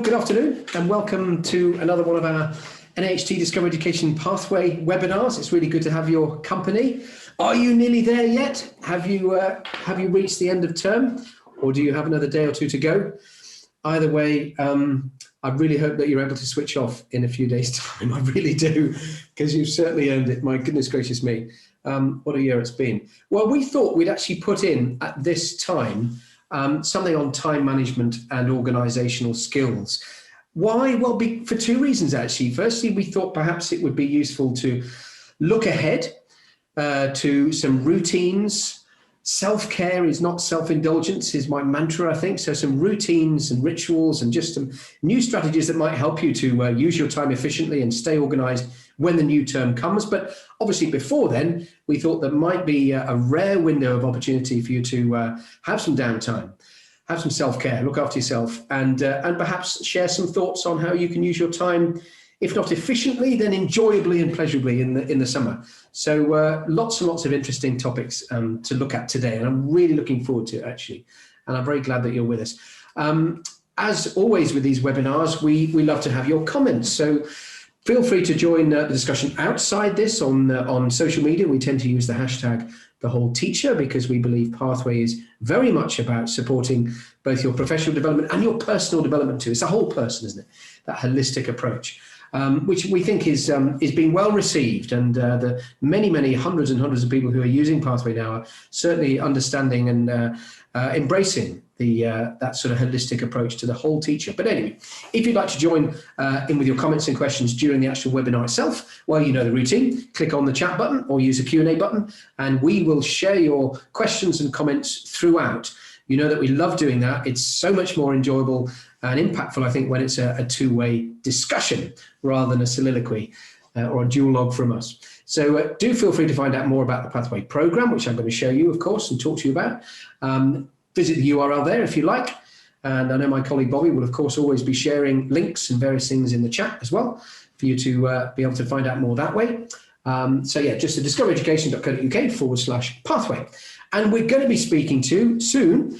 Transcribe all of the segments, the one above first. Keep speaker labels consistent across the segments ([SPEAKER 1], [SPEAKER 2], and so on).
[SPEAKER 1] good afternoon and welcome to another one of our NAHT Discover Education Pathway webinars. It's really good to have your company. Are you nearly there yet? Have you reached the end of term, or do you have another day or two to go? Either way, I really hope that you're able to switch off in a few days' time. I really do, because you've certainly earned it. My goodness gracious me, what a year it's been. Well, we thought we'd actually put in at this time something on time management and organisational skills. Why? Well, for two reasons, actually. Firstly, we thought perhaps it would be useful to look ahead to some routines. Self-care is not self-indulgence is my mantra, I think. So some routines and rituals and just some new strategies that might help you to use your time efficiently and stay organised when the new term comes. But obviously before then, we thought there might be a rare window of opportunity for you to have some downtime, have some self-care, look after yourself, and perhaps share some thoughts on how you can use your time, if not efficiently, then enjoyably and pleasurably in the summer. So lots and lots of interesting topics to look at today, and I'm really looking forward to it, actually. And I'm very glad that you're with us. As always with these webinars, we love to have your comments. So feel free to join the discussion outside this on social media. We tend to use the hashtag #TheWholeTeacher because we believe Pathway is very much about supporting both your professional development and your personal development too. It's a whole person, isn't it? That holistic approach. Which we think is being well received, and the many hundreds and hundreds of people who are using Pathway now are certainly understanding and embracing that sort of holistic approach to the whole teacher. But anyway, if you'd like to join in with your comments and questions during the actual webinar itself, well, you know the routine. Click on the chat button or use the Q&A button, and we will share your questions and comments throughout. You know that we love doing that. It's so much more enjoyable and impactful, I think, when it's a two-way discussion rather than a soliloquy or a duologue from us. So do feel free to find out more about the Pathway program, which I'm going to show you, of course, and talk to you about. Visit the URL there if you like. And I know my colleague Bobby will, of course, always be sharing links and various things in the chat as well for you to be able to find out more that way. So yeah, just at discovereducation.co.uk/pathway. And we're going to be speaking to soon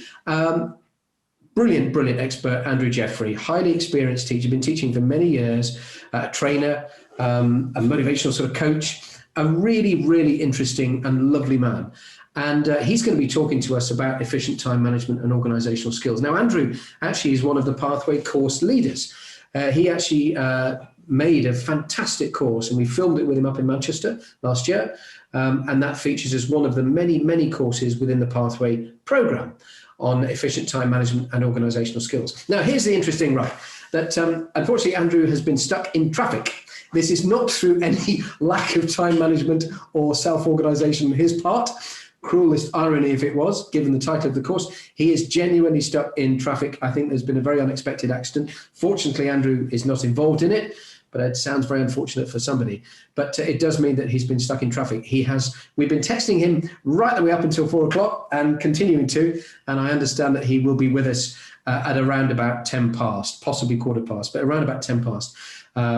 [SPEAKER 1] brilliant expert Andrew Jeffrey, highly experienced teacher, been teaching for many years, a trainer, a motivational sort of coach, a really interesting and lovely man. And he's going to be talking to us about efficient time management and organisational skills. Now, Andrew actually is one of the Pathway course leaders. He actually made a fantastic course, and we filmed it with him up in Manchester last year. And that features as one of the many courses within the Pathway program on efficient time management and organisational skills. Now, here's the interesting, that unfortunately Andrew has been stuck in traffic. This is not through any lack of time management or self-organisation on his part. Cruelest irony if it was, given the title of the course. He is genuinely stuck in traffic. I think there's been a very unexpected accident. Fortunately, Andrew is not involved in it, but it sounds very unfortunate for somebody. But it does mean that he's been stuck in traffic. We've been texting him right the way up until 4 o'clock and continuing to, and I understand that he will be with us at around about 10 past, possibly quarter past, but around about 10 past.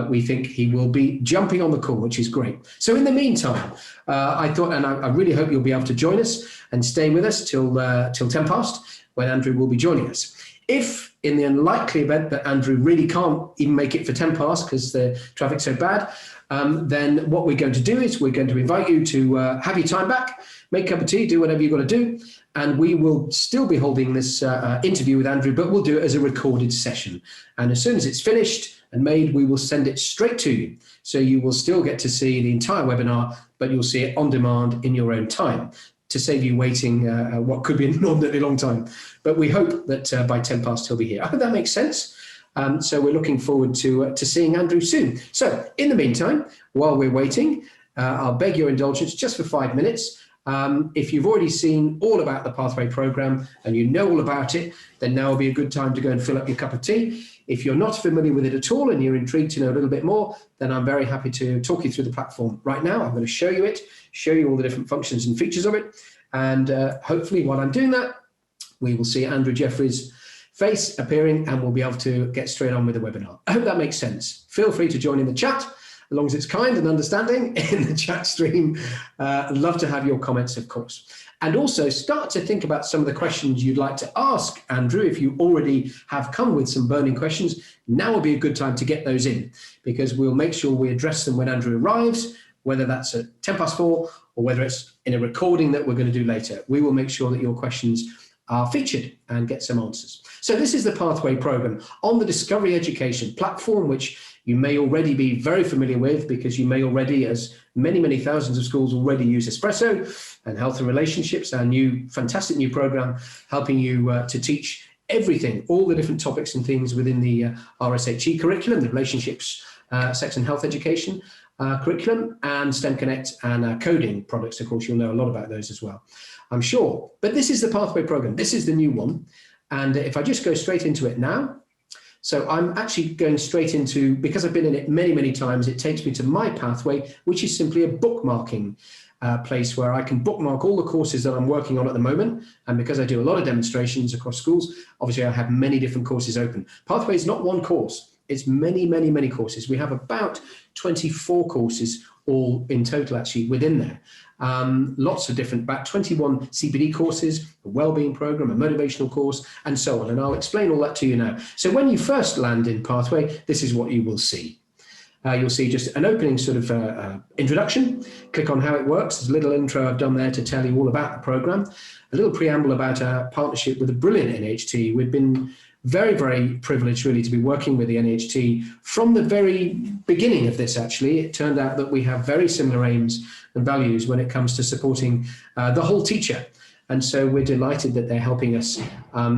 [SPEAKER 1] We think he will be jumping on the call, which is great. So in the meantime, I thought, and I really hope you'll be able to join us and stay with us till 10 past, when Andrew will be joining us. If in the unlikely event that Andrew really can't even make it for 10 past because the traffic's so bad, then what we're going to do is we're going to invite you to have your time back, make a cup of tea, do whatever you've got to do, and we will still be holding this interview with Andrew, but we'll do it as a recorded session. And as soon as it's finished and made, we will send it straight to you. So you will still get to see the entire webinar, but you'll see it on demand in your own time, to save you waiting what could be an inordinately long time. But we hope that by 10 past he'll be here. I hope that makes sense. So we're looking forward to seeing Andrew soon. So in the meantime, while we're waiting, I'll beg your indulgence just for 5 minutes. If you've already seen all about the Pathway program and you know all about it, then now will be a good time to go and fill up your cup of tea. If you're not familiar with it at all and you're intrigued to know a little bit more, then I'm very happy to talk you through the platform right now. I'm going to show you it, show you all the different functions and features of it. And hopefully while I'm doing that, we will see Andrew Jeffrey's face appearing and we'll be able to get straight on with the webinar. I hope that makes sense. Feel free to join in the chat. as long as it's kind and understanding in the chat stream. I'd love to have your comments, of course. And also start to think about some of the questions you'd like to ask Andrew. If you already have come with some burning questions, now will be a good time to get those in, because we'll make sure we address them when Andrew arrives, whether that's at 4:10 or whether it's in a recording that we're going to do later. We will make sure that your questions are featured and get some answers. So this is the Pathway program on the Discovery Education platform, which you may already be very familiar with, because you may already, as many thousands of schools already use Espresso and Health and Relationships, our new fantastic new program, helping you to teach everything, all the different topics and things within the RSHE curriculum, the relationships, sex and health education curriculum, and STEM Connect and coding products. Of course, you'll know a lot about those as well, I'm sure. But this is the Pathway program. This is the new one. And if I just go straight into it now, so I'm actually going straight into, because I've been in it many times, it takes me to my pathway, which is simply a bookmarking place where I can bookmark all the courses that I'm working on at the moment. And because I do a lot of demonstrations across schools, obviously I have many different courses open. Pathway is not one course, it's many courses. We have about 24 courses all in total actually within there. Lots of different, about 21 CPD courses, a wellbeing program, a motivational course, and so on. And I'll explain all that to you now. So when you first land in Pathway, this is what you will see. You'll see just an opening sort of introduction. Click on how it works. There's a little intro I've done there to tell you all about the program. A little preamble about our partnership with a brilliant NHT. We've been very privileged really to be working with the NHT from the very beginning of this. Actually, it turned out that we have very similar aims and values when it comes to supporting the whole teacher. And so we're delighted that they're helping us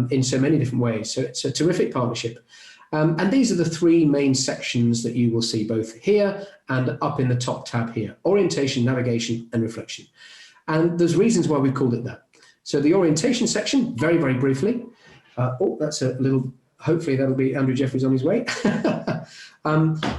[SPEAKER 1] in so many different ways. So it's a terrific partnership. And these are the three main sections that you will see both here and up in the top tab here: orientation, navigation, and reflection. And there's reasons why we've called it that. So the orientation section, very briefly. Oh, that's a little, hopefully that'll be Andrew Jeffries on his way.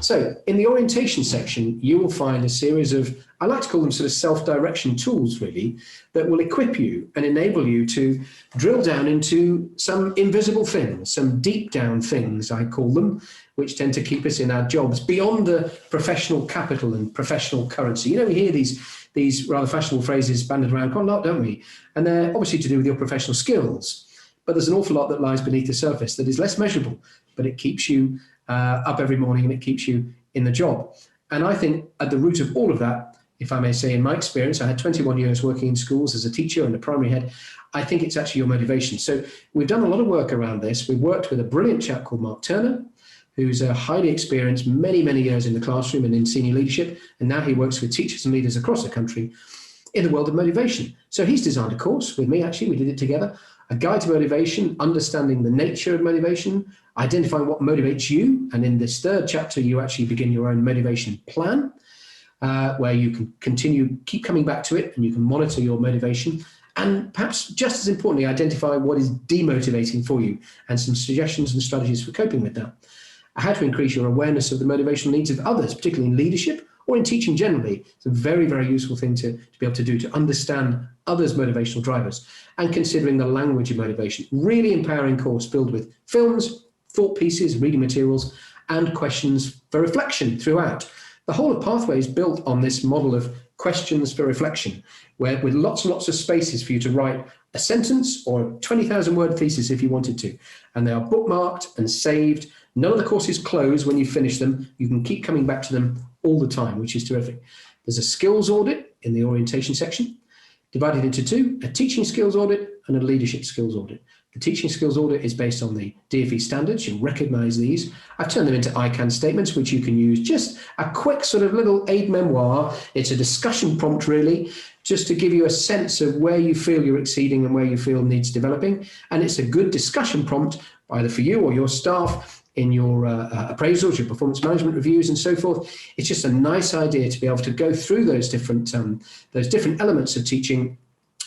[SPEAKER 1] So in the orientation section, you will find a series of, I like to call them sort of self-direction tools really, that will equip you and enable you to drill down into some invisible things, some deep down things, I call them, which tend to keep us in our jobs beyond the professional capital and professional currency. You know, we hear these rather fashionable phrases banded around quite a lot, don't we? And they're obviously to do with your professional skills. But there's an awful lot that lies beneath the surface that is less measurable, but it keeps you up every morning and it keeps you in the job. And I think at the root of all of that, if I may say, in my experience, I had 21 years working in schools as a teacher and a primary head, I think it's actually your motivation. So we've done a lot of work around this. We've worked with a brilliant chap called Mark Turner, who's a highly experienced, many years in the classroom and in senior leadership. And now he works with teachers and leaders across the country in the world of motivation. So he's designed a course with me, actually, we did it together. A guide to motivation, understanding the nature of motivation, identifying what motivates you. And in this third chapter, you actually begin your own motivation plan, where you can keep coming back to it and you can monitor your motivation. And perhaps just as importantly, identify what is demotivating for you and some suggestions and strategies for coping with that. How to increase your awareness of the motivational needs of others, particularly in leadership or in teaching generally. It's a very useful thing to be able to do, to understand others' motivational drivers and considering the language of motivation. Really empowering course filled with films, thought pieces, reading materials, and questions for reflection throughout. The whole of Pathway is built on this model of questions for reflection, where with lots and lots of spaces for you to write a sentence or a 20,000 word thesis if you wanted to. And they are bookmarked and saved. None of the courses close when you finish them. You can keep coming back to them all the time, which is terrific. There's a skills audit in the orientation section, divided into two: a teaching skills audit and a leadership skills audit. The teaching skills audit is based on the DfE standards. You'll recognize these. I've turned them into ICANN statements, which you can use. Just a quick sort of little aid memoir. It's a discussion prompt, really, just to give you a sense of where you feel you're exceeding and where you feel needs developing. And it's a good discussion prompt, either for you or your staff, in your appraisals, your performance management reviews, and so forth. It's just a nice idea to be able to go through those different elements of teaching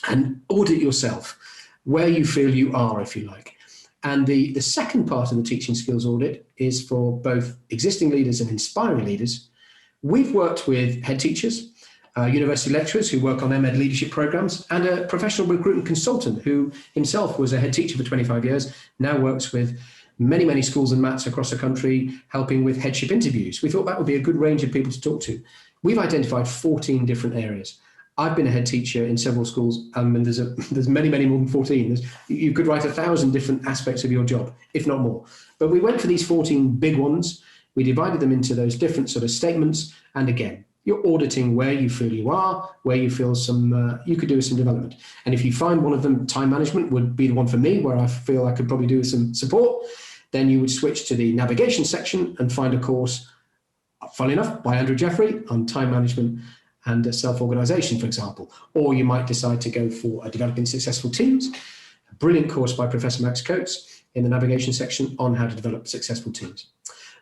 [SPEAKER 1] and audit yourself, where you feel you are, if you like. And the second part of the teaching skills audit is for both existing leaders and inspiring leaders. We've worked with head teachers, university lecturers who work on MEd leadership programs, and a professional recruitment consultant who himself was a head teacher for 25 years, now works with many, many schools and mats across the country, helping with headship interviews. We thought that would be a good range of people to talk to. We've identified 14 different areas. I've been a head teacher in several schools, and there's many, many more than 14. You could write 1,000 different aspects of your job, if not more. But we went for these 14 big ones. We divided them into those different sort of statements. And again, you're auditing where you feel you are, where you feel you could do with some development. And if you find one of them, time management would be the one for me, where I feel I could probably do with some support, then you would switch to the navigation section and find a course, funnily enough, by Andrew Jeffrey on time management and self-organisation, for example. Or you might decide to go for a Developing Successful Teams, a brilliant course by Professor Max Coates in the navigation section on how to develop successful teams.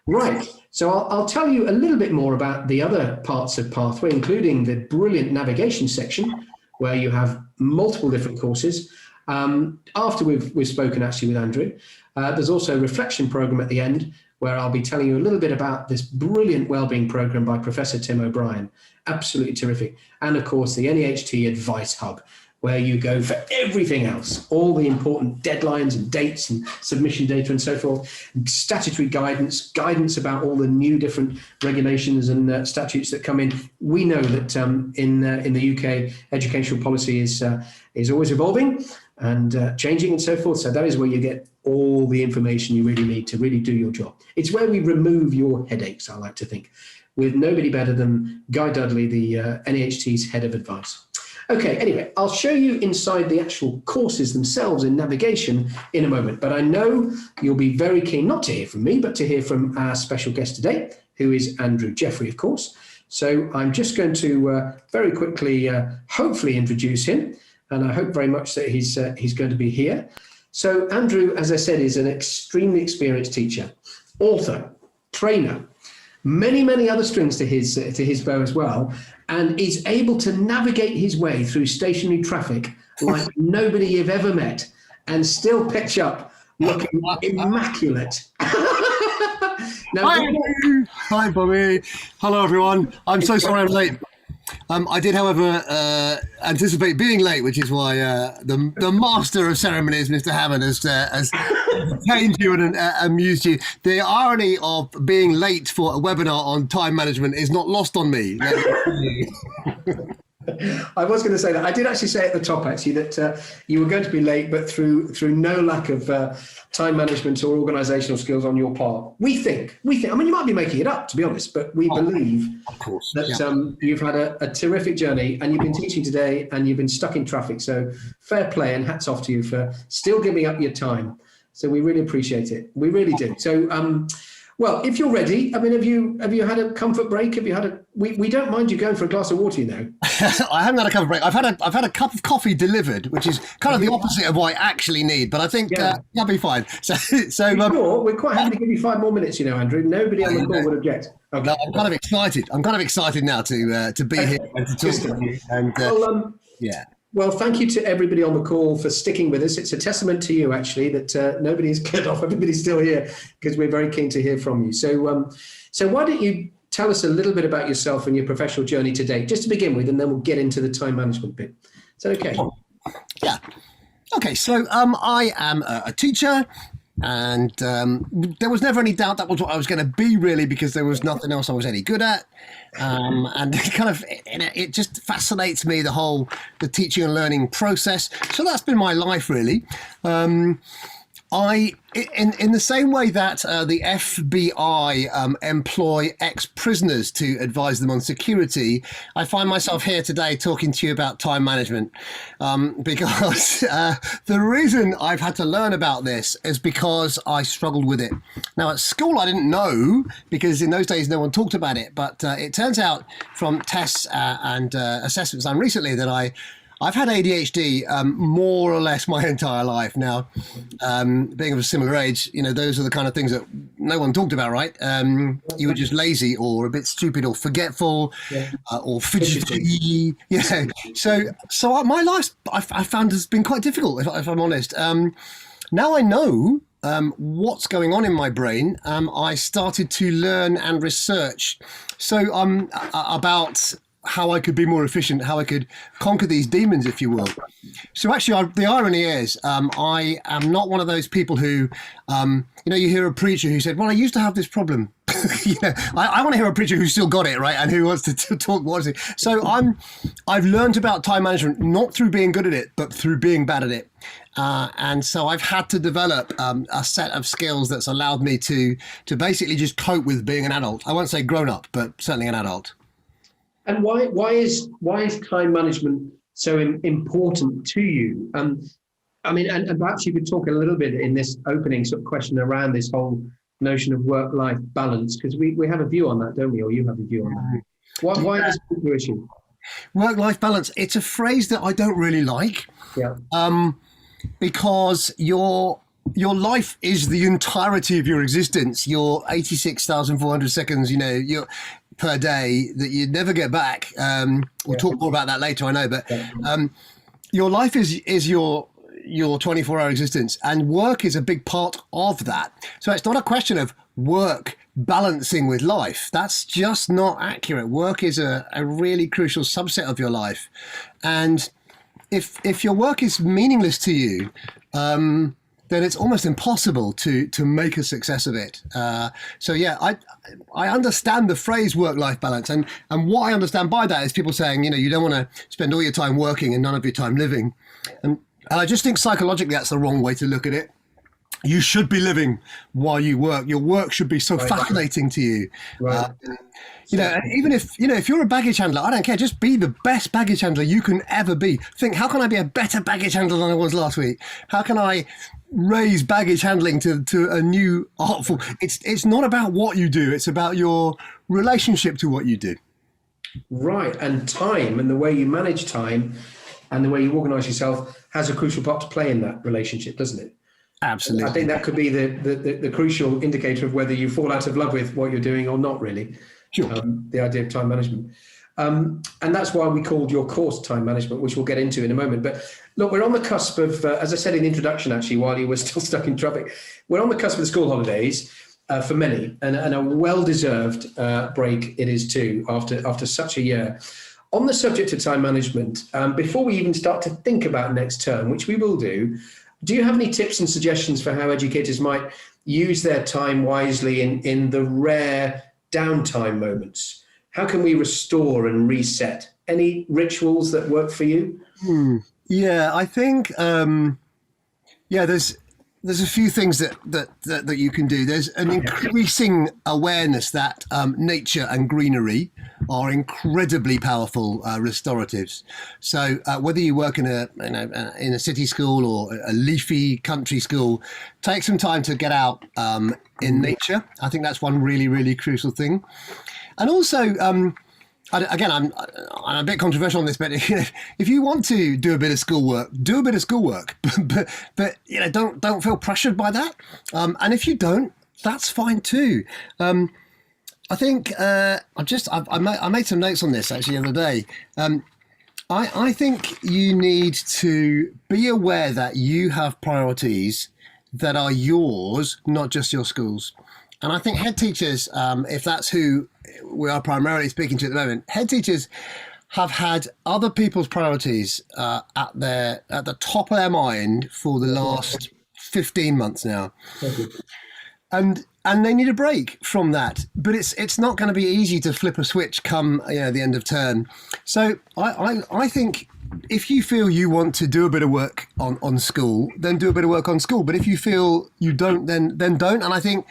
[SPEAKER 1] Right, so I'll tell you a little bit more about the other parts of Pathway, including the brilliant navigation section, where you have multiple different courses. After we've spoken actually with Andrew, there's also a reflection program at the end, where I'll be telling you a little bit about this brilliant wellbeing program by Professor Tim O'Brien. Absolutely terrific. And of course, the NEHT Advice Hub, where you go for everything else, all the important deadlines and dates and submission data and so forth, statutory guidance about all the new different regulations and statutes that come in. We know that in the UK, educational policy is always evolving and changing and so forth. So that is where you get all the information you really need to really do your job. It's where we remove your headaches, I like to think, with nobody better than Guy Dudley, the NEHT's head of advice. Okay, anyway, I'll show you inside the actual courses themselves in navigation in a moment, but I know you'll be very keen not to hear from me, but to hear from our special guest today, who is Andrew Jeffrey, of course. So I'm just going to very quickly, hopefully introduce him, and I hope very much that he's going to be here. So Andrew, as I said, is an extremely experienced teacher, author, trainer, many, many other strings to his bow as well, and is able to navigate his way through stationary traffic like nobody you've ever met and still pitch up looking immaculate. Now,
[SPEAKER 2] Hi, Bobby. Hello, everyone. I'm so sorry I'm late. I did, however, anticipate being late, which is why the master of ceremonies, Mr. Hammond, has entertained you and amused you. The irony of being late for a webinar on time management is not lost on me.
[SPEAKER 1] I was going to say that. I did actually say at the top, actually, that you were going to be late, but through no lack of time management or organisational skills on your part. We think. I mean, you might be making it up, to be honest, but we believe that you've had a terrific journey, and you've been teaching today, and you've been stuck in traffic. So fair play, and hats off to you for still giving up your time. So we really appreciate it. We really do. So. Well, if you're ready, I mean, have you had a comfort break? Have you had we don't mind you going for a glass of water, you know.
[SPEAKER 2] I haven't had a comfort break. I've had a cup of coffee delivered, which is kind of the opposite of what I actually need. But I think that'll be fine.
[SPEAKER 1] We're quite happy to give you 5 more minutes, you know, Andrew. Nobody on the call would object. Okay.
[SPEAKER 2] No, I'm kind of excited. I'm kind of excited now to be here and to talk to you. And
[SPEAKER 1] Well, thank you to everybody on the call for sticking with us. It's a testament to you, actually, that nobody is cut off. Everybody's still here because we're very keen to hear from you. So why don't you tell us a little bit about yourself and your professional journey to date, just to begin with, and then we'll get into the time management bit. Is that okay?
[SPEAKER 2] Yeah. Okay, so I am a teacher. And there was never any doubt that was what I was going to be, really, because there was nothing else I was any good at. And it just fascinates me, the teaching and learning process. So that's been my life, really. In the same way that the FBI employ ex-prisoners to advise them on security, I find myself here today talking to you about time management, because the reason I've had to learn about this is because I struggled with it. Now, at school, I didn't know, because in those days, no one talked about it. But it turns out from tests and assessments done recently that I've had ADHD more or less my entire life. Now, being of a similar age, you know, those are the kind of things that no one talked about, right? You were just lazy or a bit stupid or forgetful or fidgety. Yeah. So my life, I found has been quite difficult, if I'm honest. Now I know what's going on in my brain. I started to learn and research. So about how I could be more efficient, how I could conquer these demons, if you will. So actually, the irony is, I am not one of those people who, you hear a preacher who said, well, I used to have this problem. I want to hear a preacher who's still got it, right? And who wants to talk what is it. So I've learned about time management, not through being good at it, but through being bad at it. And so I've had to develop a set of skills that's allowed me to basically just cope with being an adult. I won't say grown up, but certainly an adult.
[SPEAKER 1] And why is time management so important to you? And perhaps you could talk a little bit in this opening sort of question around this whole notion of work-life balance, because we have a view on that, don't we? Or you have a view on that. Why is this an issue?
[SPEAKER 2] Work-life balance. It's a phrase that I don't really like.
[SPEAKER 1] Yeah.
[SPEAKER 2] Because your life is the entirety of your existence. Your 86,400 seconds, you're per day that you never get back. We'll talk more about that later, I know, but your life is your 24-hour existence, and work is a big part of that. So it's not a question of work balancing with life. That's just not accurate. Work is a really crucial subset of your life. And if your work is meaningless to you, then it's almost impossible to make a success of it. So yeah, I understand the phrase work-life balance, and what I understand by that is people saying, you don't want to spend all your time working and none of your time living. And I just think psychologically that's the wrong way to look at it. You should be living while you work. Your work should be so fascinating to you.
[SPEAKER 1] Right.
[SPEAKER 2] And even if you're a baggage handler, I don't care. Just be the best baggage handler you can ever be. Think, how can I be a better baggage handler than I was last week? How can I raise baggage handling to a new artful? It's not about what you do. It's about your relationship to what you do.
[SPEAKER 1] Right. And time and the way you manage time and the way you organise yourself has a crucial part to play in that relationship, doesn't it?
[SPEAKER 2] Absolutely.
[SPEAKER 1] I think that could be the crucial indicator of whether you fall out of love with what you're doing or not, really.
[SPEAKER 2] Sure.
[SPEAKER 1] The idea of time management. And that's why we called your course Time Management, which we'll get into in a moment. But look, we're on the cusp of, as I said in the introduction, actually, while you were still stuck in traffic, we're on the cusp of the school holidays for many, and a well-deserved break it is too, after such a year. On the subject of time management, before we even start to think about next term, which we will do you have any tips and suggestions for how educators might use their time wisely in the rare downtime moments? How can we restore and reset? Any rituals that work for you?
[SPEAKER 2] Yeah, I think there's a few things that you can do. There's an increasing awareness that nature and greenery are incredibly powerful restoratives. So whether you work in a city school or a leafy country school, take some time to get out in nature. I think that's one really, really crucial thing. And also, again, I'm a bit controversial on this, but if you want to do a bit of schoolwork, do a bit of schoolwork, but don't feel pressured by that. And if you don't, that's fine too. I think I made some notes on this actually the other day. I think you need to be aware that you have priorities that are yours, not just your school's. And I think head teachers, if that's who we are primarily speaking to at the moment, head teachers have had other people's priorities at the top of their mind for the last 15 months now. And they need a break from that. But it's not going to be easy to flip a switch come the end of term. So I think if you feel you want to do a bit of work on school, then do a bit of work on school. But if you feel you don't, then don't. And I think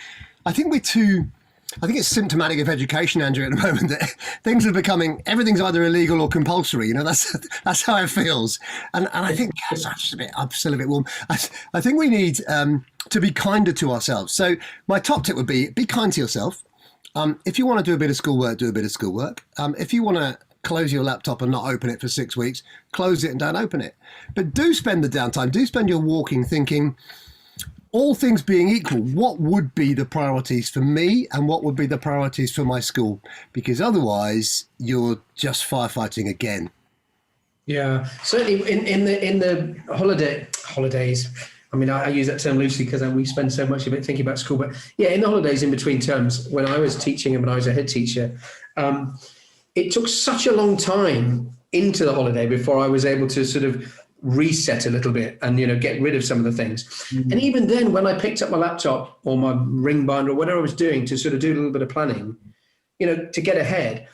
[SPEAKER 2] it's symptomatic of education, Andrew, at the moment that things are becoming, everything's either illegal or compulsory. That's how it feels. And I think I'm still a bit warm. I think we need to be kinder to ourselves. So my top tip would be kind to yourself. If you want to do a bit of schoolwork, do a bit of schoolwork. If you want to close your laptop and not open it for 6 weeks, close it and don't open it. But do spend the downtime, do spend your walking thinking, all things being equal, what would be the priorities for me and what would be the priorities for my school? Because otherwise you're just firefighting again.
[SPEAKER 1] Yeah, certainly in the holidays. I mean, I use that term loosely because we spend so much of it thinking about school. But yeah, in the holidays in between terms, when I was teaching and when I was a head teacher, it took such a long time into the holiday before I was able to sort of reset a little bit and, get rid of some of the things. And even then, when I picked up my laptop or my ring binder or whatever I was doing to sort of do a little bit of planning, to get ahead,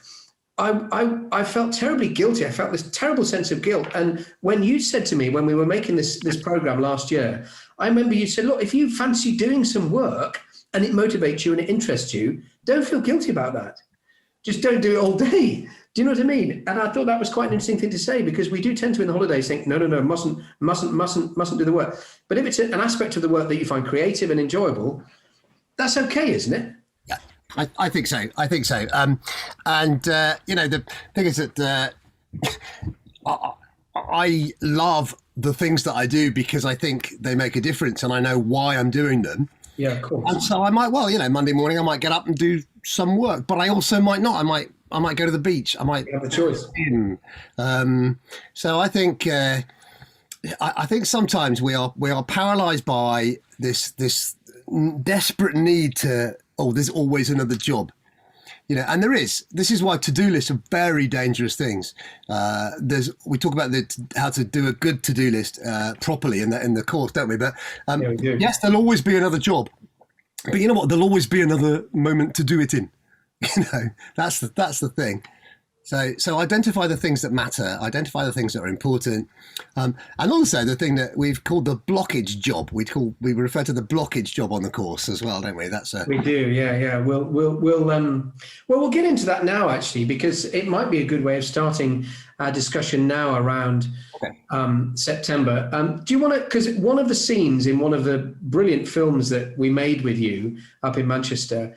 [SPEAKER 1] I felt terribly guilty. I felt this terrible sense of guilt. And when you said to me, when we were making this program last year, I remember you said, look, if you fancy doing some work and it motivates you and it interests you, don't feel guilty about that. Just don't do it all day. Do you know what I mean? And I thought that was quite an interesting thing to say, because we do tend to in the holidays think, no, mustn't do the work. But if it's an aspect of the work that you find creative and enjoyable, that's okay, isn't it?
[SPEAKER 2] I think so. The thing is that I love the things that I do because I think they make a difference and I know why I'm doing them.
[SPEAKER 1] Yeah, of course.
[SPEAKER 2] And so I might, Monday morning I might get up and do some work, but I also might not. I might go to the beach. I might
[SPEAKER 1] have a choice.
[SPEAKER 2] So I think sometimes we are paralyzed by this desperate need to. Oh, there's always another job, and this is why to-do lists are very dangerous things. We talk about how to do a good to-do list properly in the course, don't we? But
[SPEAKER 1] we do.
[SPEAKER 2] Yes, there'll always be another job, but you know what? There'll always be another moment to do it in. That's the thing. So identify the things that matter, identify the things that are important, and also the thing that we've called the blockage job. We refer to the blockage job on the course as well, don't we? We
[SPEAKER 1] do, yeah. We'll get into that now actually, because it might be a good way of starting our discussion now around September. Do you want to? Because one of the scenes in one of the brilliant films that we made with you up in Manchester.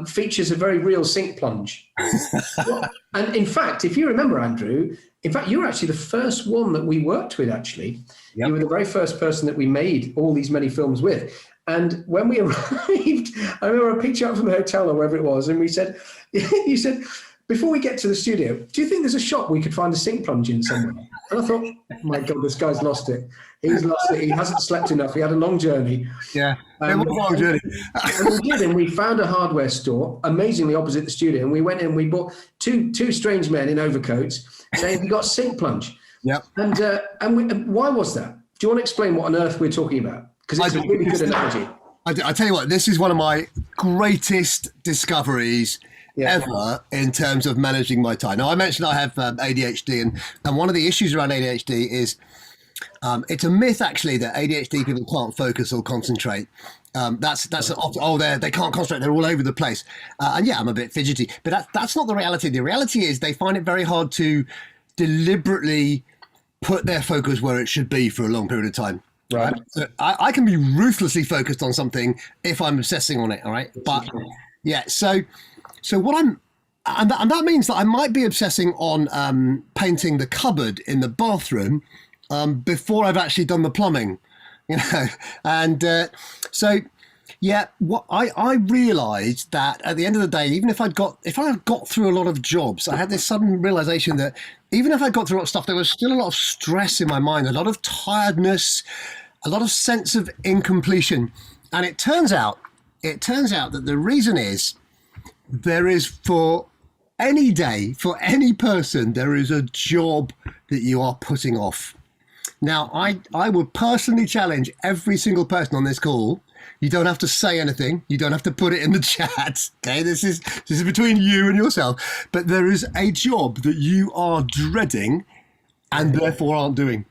[SPEAKER 1] Features a very real sink plunge. And in fact, if you remember, Andrew, you were actually the first one that we worked with, actually. Yep. You were the very first person that we made all these many films with. And when we arrived, I remember I picked you up from the hotel or wherever it was, and you said, before we get to the studio, do you think there's a shop we could find a sink plunge in somewhere? And I thought, oh my God, this guy's lost it. He's lost it. He hasn't slept enough. He had a long journey.
[SPEAKER 2] Yeah, it was a long journey.
[SPEAKER 1] And we did, and we found a hardware store, amazingly opposite the studio, and we went in and we bought two strange men in overcoats saying, we got sink plunge.
[SPEAKER 2] Yeah.
[SPEAKER 1] And why was that? Do you want to explain what on earth we're talking about? Because it's a really good analogy.
[SPEAKER 2] I tell you what, this is one of my greatest discoveries ever in terms of managing my time. Now, I mentioned I have ADHD, and one of the issues around ADHD is it's a myth actually that ADHD people can't focus or concentrate. They can't concentrate, they're all over the place. And yeah, I'm a bit fidgety, but that's not the reality. The reality is they find it very hard to deliberately put their focus where it should be for a long period of time. Right. So I can be ruthlessly focused on something if I'm obsessing on it. All right. But yeah, so what and that means that I might be obsessing on painting the cupboard in the bathroom before I've actually done the plumbing, and what I realized that at the end of the day, even if I got through a lot of jobs, I had this sudden realization that even if I got through a lot of stuff, there was still a lot of stress in my mind, a lot of tiredness, a lot of sense of incompletion. And it turns out that the reason is there is, for any day, for any person, there is a job that you are putting off. Now, I would personally challenge every single person on this call. You don't have to say anything. You don't have to put it in the chat. Okay, this is between you and yourself. But there is a job that you are dreading and therefore aren't doing.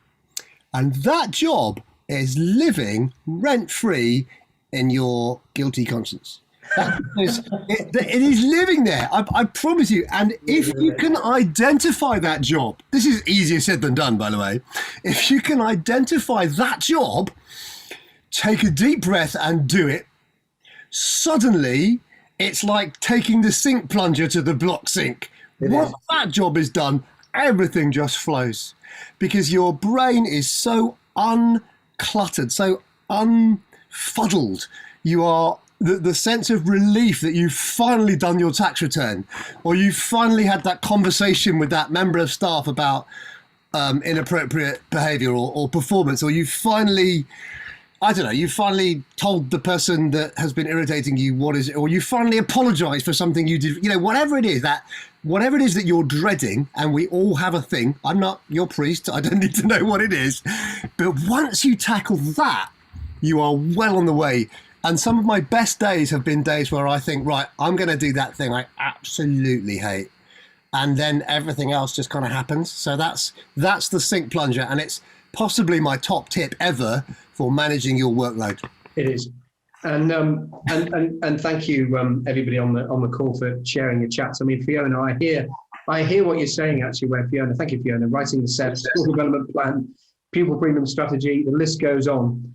[SPEAKER 2] And that job is living rent-free in your guilty conscience. It is living there. I promise you. And if you can identify that job, this is easier said than done, by the way. If you can identify that job, take a deep breath and do it. Suddenly, it's like taking the sink plunger to the block sink. Once that job is done, everything just flows, because your brain is so uncluttered, so unfuddled. You are the sense of relief that you've finally done your tax return, or you've finally had that conversation with that member of staff about inappropriate behavior or performance, or you finally told the person that has been irritating you or you finally apologized for something you did, whatever it is, whatever it is that you're dreading, and we all have a thing. I'm not your priest. I don't need to know what it is. But once you tackle that, you are well on the way. And some of my best days have been days where I think, right, I'm going to do that thing I absolutely hate. And then everything else just kind of happens. So that's the sink plunger. And it's possibly my top tip ever for managing your workload.
[SPEAKER 1] It is. And thank you, everybody on the call for sharing your chats. I mean, Fiona, I hear what you're saying actually. Where Fiona, thank you, Fiona, writing the SEP, school development plan, pupil premium strategy, the list goes on.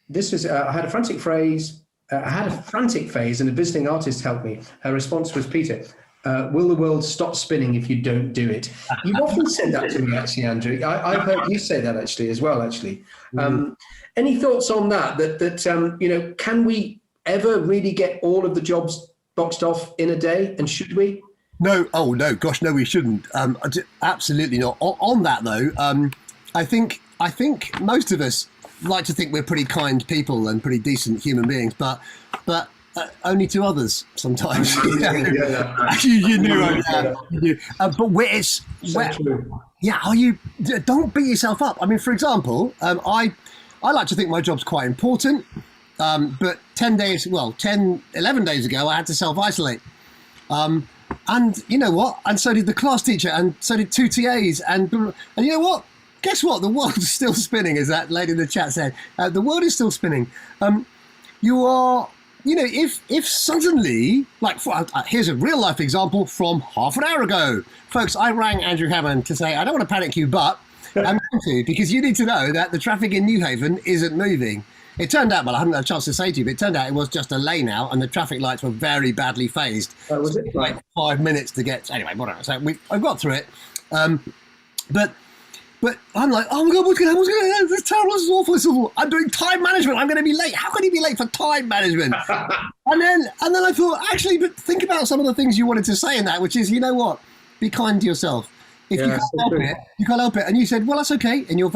[SPEAKER 1] This was I had a frantic phase, and a visiting artist helped me. Her response was, Peter, will the world stop spinning if you don't do it? You've often said that to me, actually, Andrew. I've heard you say that actually as well, actually. Any thoughts on that? That can we ever really get all of the jobs boxed off in a day, and should we?
[SPEAKER 2] No. Oh no, gosh, no, we shouldn't. Absolutely not. On that though, I think most of us like to think we're pretty kind people and pretty decent human beings, but only to others sometimes. You know. But where it's
[SPEAKER 1] true.
[SPEAKER 2] Yeah, don't beat yourself up. I mean, for example, I like to think my job's quite important, but 11 days ago, I had to self-isolate. And you know what? And so did the class teacher, and so did 2 TAs. And you know what? Guess what? The world is still spinning, as that lady in the chat said. The world is still spinning. If suddenly, here's a real life example from half an hour ago. Folks, I rang Andrew Hammond to say, I don't want to panic you, but I'm going to, because you need to know that the traffic in New Haven isn't moving. It turned out, well, I haven't had a chance to say to you, but it turned out it was just a lane out and the traffic lights were very badly phased.
[SPEAKER 1] Oh, was it?
[SPEAKER 2] Like 5 minutes to get, anyway, whatever. So I got through it. But I'm like, oh my God, what's going to happen? This is terrible, this is awful, this is awful. I'm doing time management, I'm going to be late. How can you be late for time management? and then I thought, actually, but think about some of the things you wanted to say in that, which is, you know what? Be kind to yourself. If you can't help it, you can't help it. And you said, well, that's okay. And you're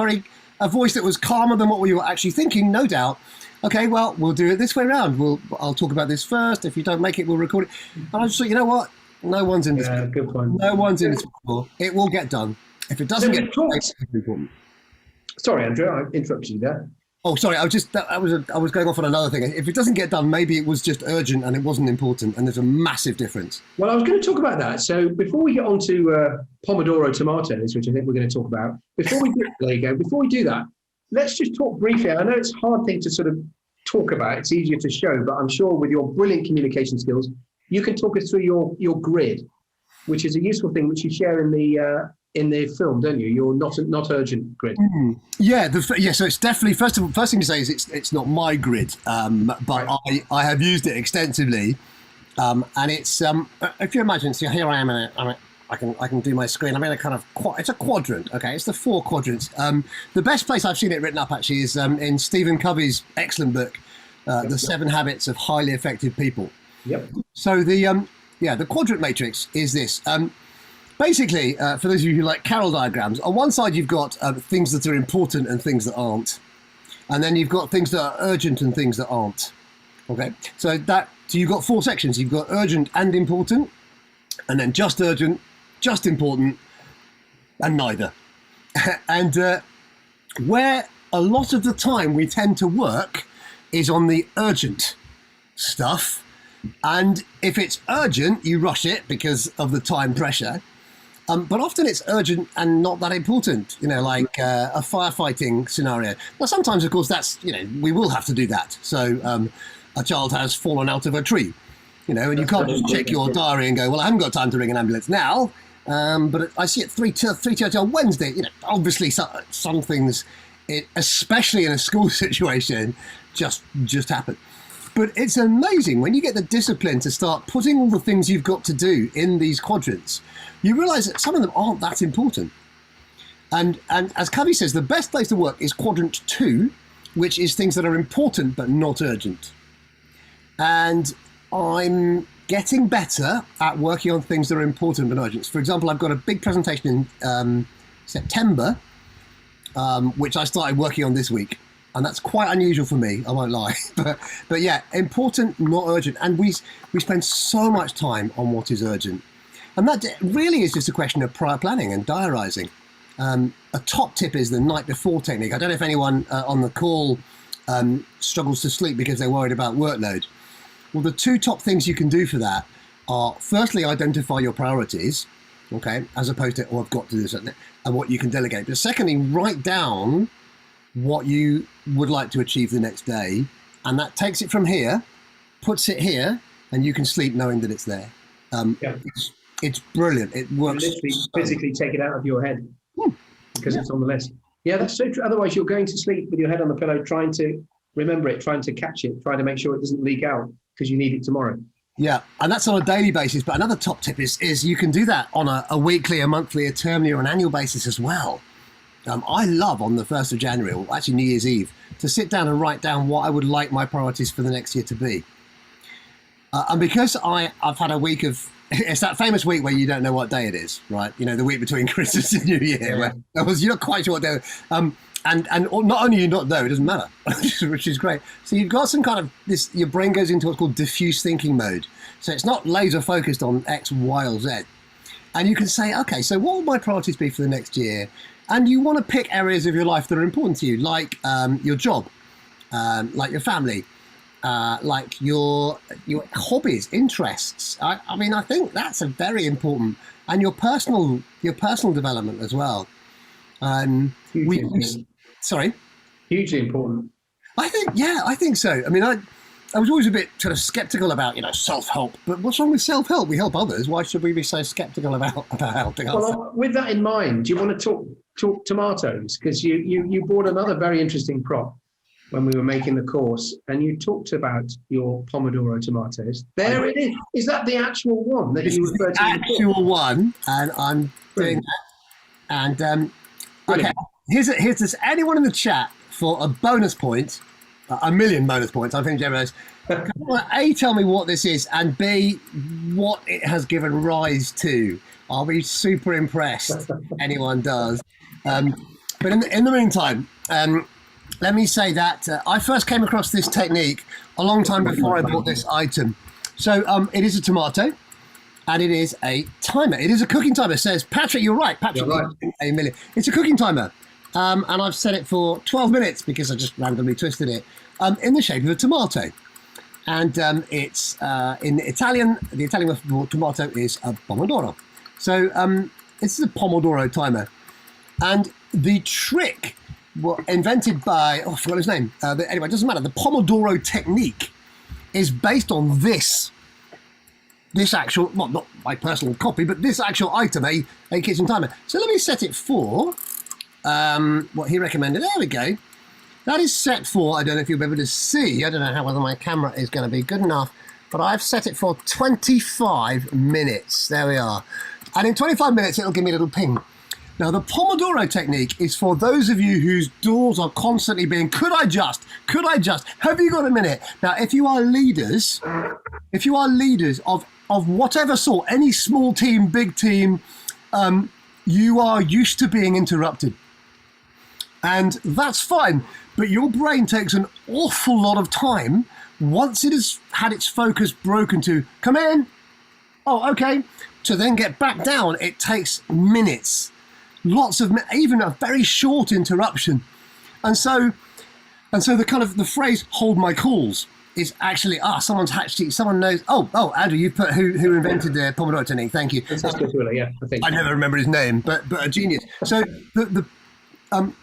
[SPEAKER 2] a voice that was calmer than what we were actually thinking, no doubt. Okay, well, we'll do it this way around. I'll talk about this first. If you don't make it, we'll record it. And I just thought, you know what? No one's in this.
[SPEAKER 1] Good point.
[SPEAKER 2] No one's in this before. It will get done. If it doesn't get done, it's important.
[SPEAKER 1] Sorry, Andrew, I interrupted you there.
[SPEAKER 2] Oh, sorry. I was going off on another thing. If it doesn't get done, maybe it was just urgent and it wasn't important, and there's a massive difference.
[SPEAKER 1] Well, I was going to talk about that. So before we get on to Pomodoro tomatoes, which I think we're going to talk about, before we do that, let's just talk briefly. I know it's a hard thing to sort of talk about. It's easier to show, but I'm sure with your brilliant communication skills, you can talk us through your grid, which is a useful thing which you share in the film, don't you? Your not urgent grid.
[SPEAKER 2] Yeah, so it's definitely first thing to say is it's not my grid, but right. I have used it extensively, and it's if you imagine, so here I am I can do my screen. I'm in a kind of it's a quadrant. Okay, it's the 4 quadrants. The best place I've seen it written up actually is in Stephen Covey's excellent book, The 7 Habits of Highly Effective People.
[SPEAKER 1] Yep.
[SPEAKER 2] So the quadrant matrix is this. Basically, for those of you who like Carroll diagrams, on one side you've got things that are important and things that aren't. And then you've got things that are urgent and things that aren't. Okay, so you've got 4 sections. You've got urgent and important, and then just urgent, just important, and neither. And where a lot of the time we tend to work is on the urgent stuff. And if it's urgent, you rush it because of the time pressure. But often it's urgent and not that important, like a firefighting scenario. Now, sometimes, of course, that's, we will have to do that. So a child has fallen out of a tree, and you can't just check your diary and go, well, I haven't got time to ring an ambulance now. But I see it 3:30 on Wednesday. Obviously some things, especially in a school situation, just happen. But it's amazing when you get the discipline to start putting all the things you've got to do in these quadrants, you realize that some of them aren't that important. And as Covey says, the best place to work is quadrant 2, which is things that are important but not urgent. And I'm getting better at working on things that are important but urgent. For example, I've got a big presentation in September, which I started working on this week. And that's quite unusual for me, I won't lie. But yeah, important, not urgent. And we spend so much time on what is urgent. And that really is just a question of prior planning and diarising. A top tip is the night before technique. I don't know if anyone on the call struggles to sleep because they're worried about workload. Well, the two top things you can do for that are, firstly, identify your priorities, okay, as opposed to, oh, I've got to do this, and what you can delegate. But secondly, write down what you would like to achieve the next day, and that takes it from here, puts it here, and you can sleep knowing that it's there. It's brilliant. It works.
[SPEAKER 1] You literally physically take it out of your head because it's on the list. Yeah, that's so true. Otherwise, you're going to sleep with your head on the pillow, trying to remember it, trying to catch it, trying to make sure it doesn't leak out because you need it tomorrow. Yeah,
[SPEAKER 2] and that's on a daily basis. But another top tip is you can do that on a weekly, a monthly, a termly, or an annual basis as well. I love on the 1st of January, or actually New Year's Eve, to sit down and write down what I would like my priorities for the next year to be. And because I've had a week of, it's that famous week where you don't know what day it is, right? You know, the week between Christmas and New Year, where you're not quite sure what day. And not only you not know, it doesn't matter, which is great. So you've got some kind of this, your brain goes into what's called diffuse thinking mode. So it's not laser focused on X, Y, or Z. And you can say, okay, so what would my priorities be for the next year? And you want to pick areas of your life that are important to you, like your job, like your family, like your hobbies, interests. I mean, I think that's a very important, and your personal development as well. Sorry?
[SPEAKER 1] Hugely important.
[SPEAKER 2] I think so. I mean, I was always a bit kind of skeptical about, self-help, but what's wrong with self-help? We help others. Why should we be so skeptical about helping others?
[SPEAKER 1] Well, with that in mind, do you want to talk tomatoes? Because you brought another very interesting prop when we were making the course, and you talked about your Pomodoro tomatoes. There it is. Is that the actual one that you referred to?
[SPEAKER 2] Actual one, and I'm doing that. And okay, here's this. Anyone in the chat for a bonus point, a million bonus points. I think Gemma knows. A, tell me what this is, and B, what it has given rise to. I'll be super impressed. Anyone does. But in the meantime, let me say that I first came across this technique a long time before I bought this item. So it is a tomato, and it is a timer. It is a cooking timer. It says, Patrick, you're right. Patrick,
[SPEAKER 1] you're right.
[SPEAKER 2] A million. It's a cooking timer. And I've set it for 12 minutes because I just randomly twisted it in the shape of a tomato. And it's in Italian, the Italian word for tomato is a pomodoro. So it's a pomodoro timer. And the trick invented by, I forgot his name. Anyway, it doesn't matter. The Pomodoro technique is based on this actual, well, not my personal copy, but this actual item, a kitchen timer. So let me set it for what he recommended. There we go. That is set for, I don't know if you'll be able to see, I don't know whether my camera is going to be good enough, but I've set it for 25 minutes. There we are. And in 25 minutes, it'll give me a little ping. Now, the Pomodoro technique is for those of you whose doors are constantly being, could I just, have you got a minute? Now, if you are leaders of whatever sort, any small team, big team, you are used to being interrupted. And that's fine, but your brain takes an awful lot of time once it has had its focus broken to, come in, oh, okay, to then get back down, it takes minutes. Lots of, even a very short interruption. And so the kind of the phrase "hold my calls" is actually someone knows. Oh, Andrew, you put who invented the Pomodoro technique? Thank you.
[SPEAKER 1] Yeah, I think.
[SPEAKER 2] I never remember his name, but a genius. So the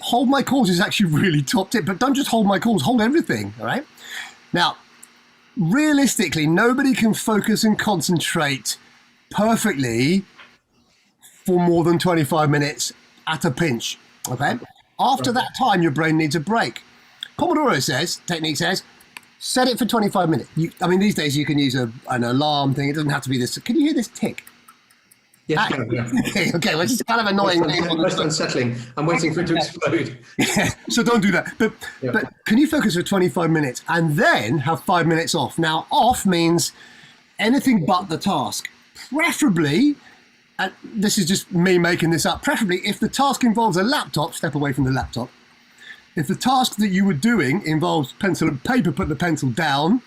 [SPEAKER 2] hold my calls is actually really top tip. But don't just hold my calls, hold everything. All right. Now, realistically, nobody can focus and concentrate perfectly for more than 25 minutes at a pinch, okay? After that time, your brain needs a break. Pomodoro technique says, set it for 25 minutes. These days you can use an alarm thing. It doesn't have to be this. Can you hear this tick?
[SPEAKER 1] Yes,
[SPEAKER 2] yeah. Okay, well, it's kind of annoying.
[SPEAKER 1] Most unsettling. I'm waiting for it to explode.
[SPEAKER 2] Yeah, so don't do that. But can you focus for 25 minutes and then have 5 minutes off? Now, off means anything but the task. Preferably, and this is just me making this up, preferably if the task involves a laptop, step away from the laptop. If the task that you were doing involves pencil and paper, put the pencil down.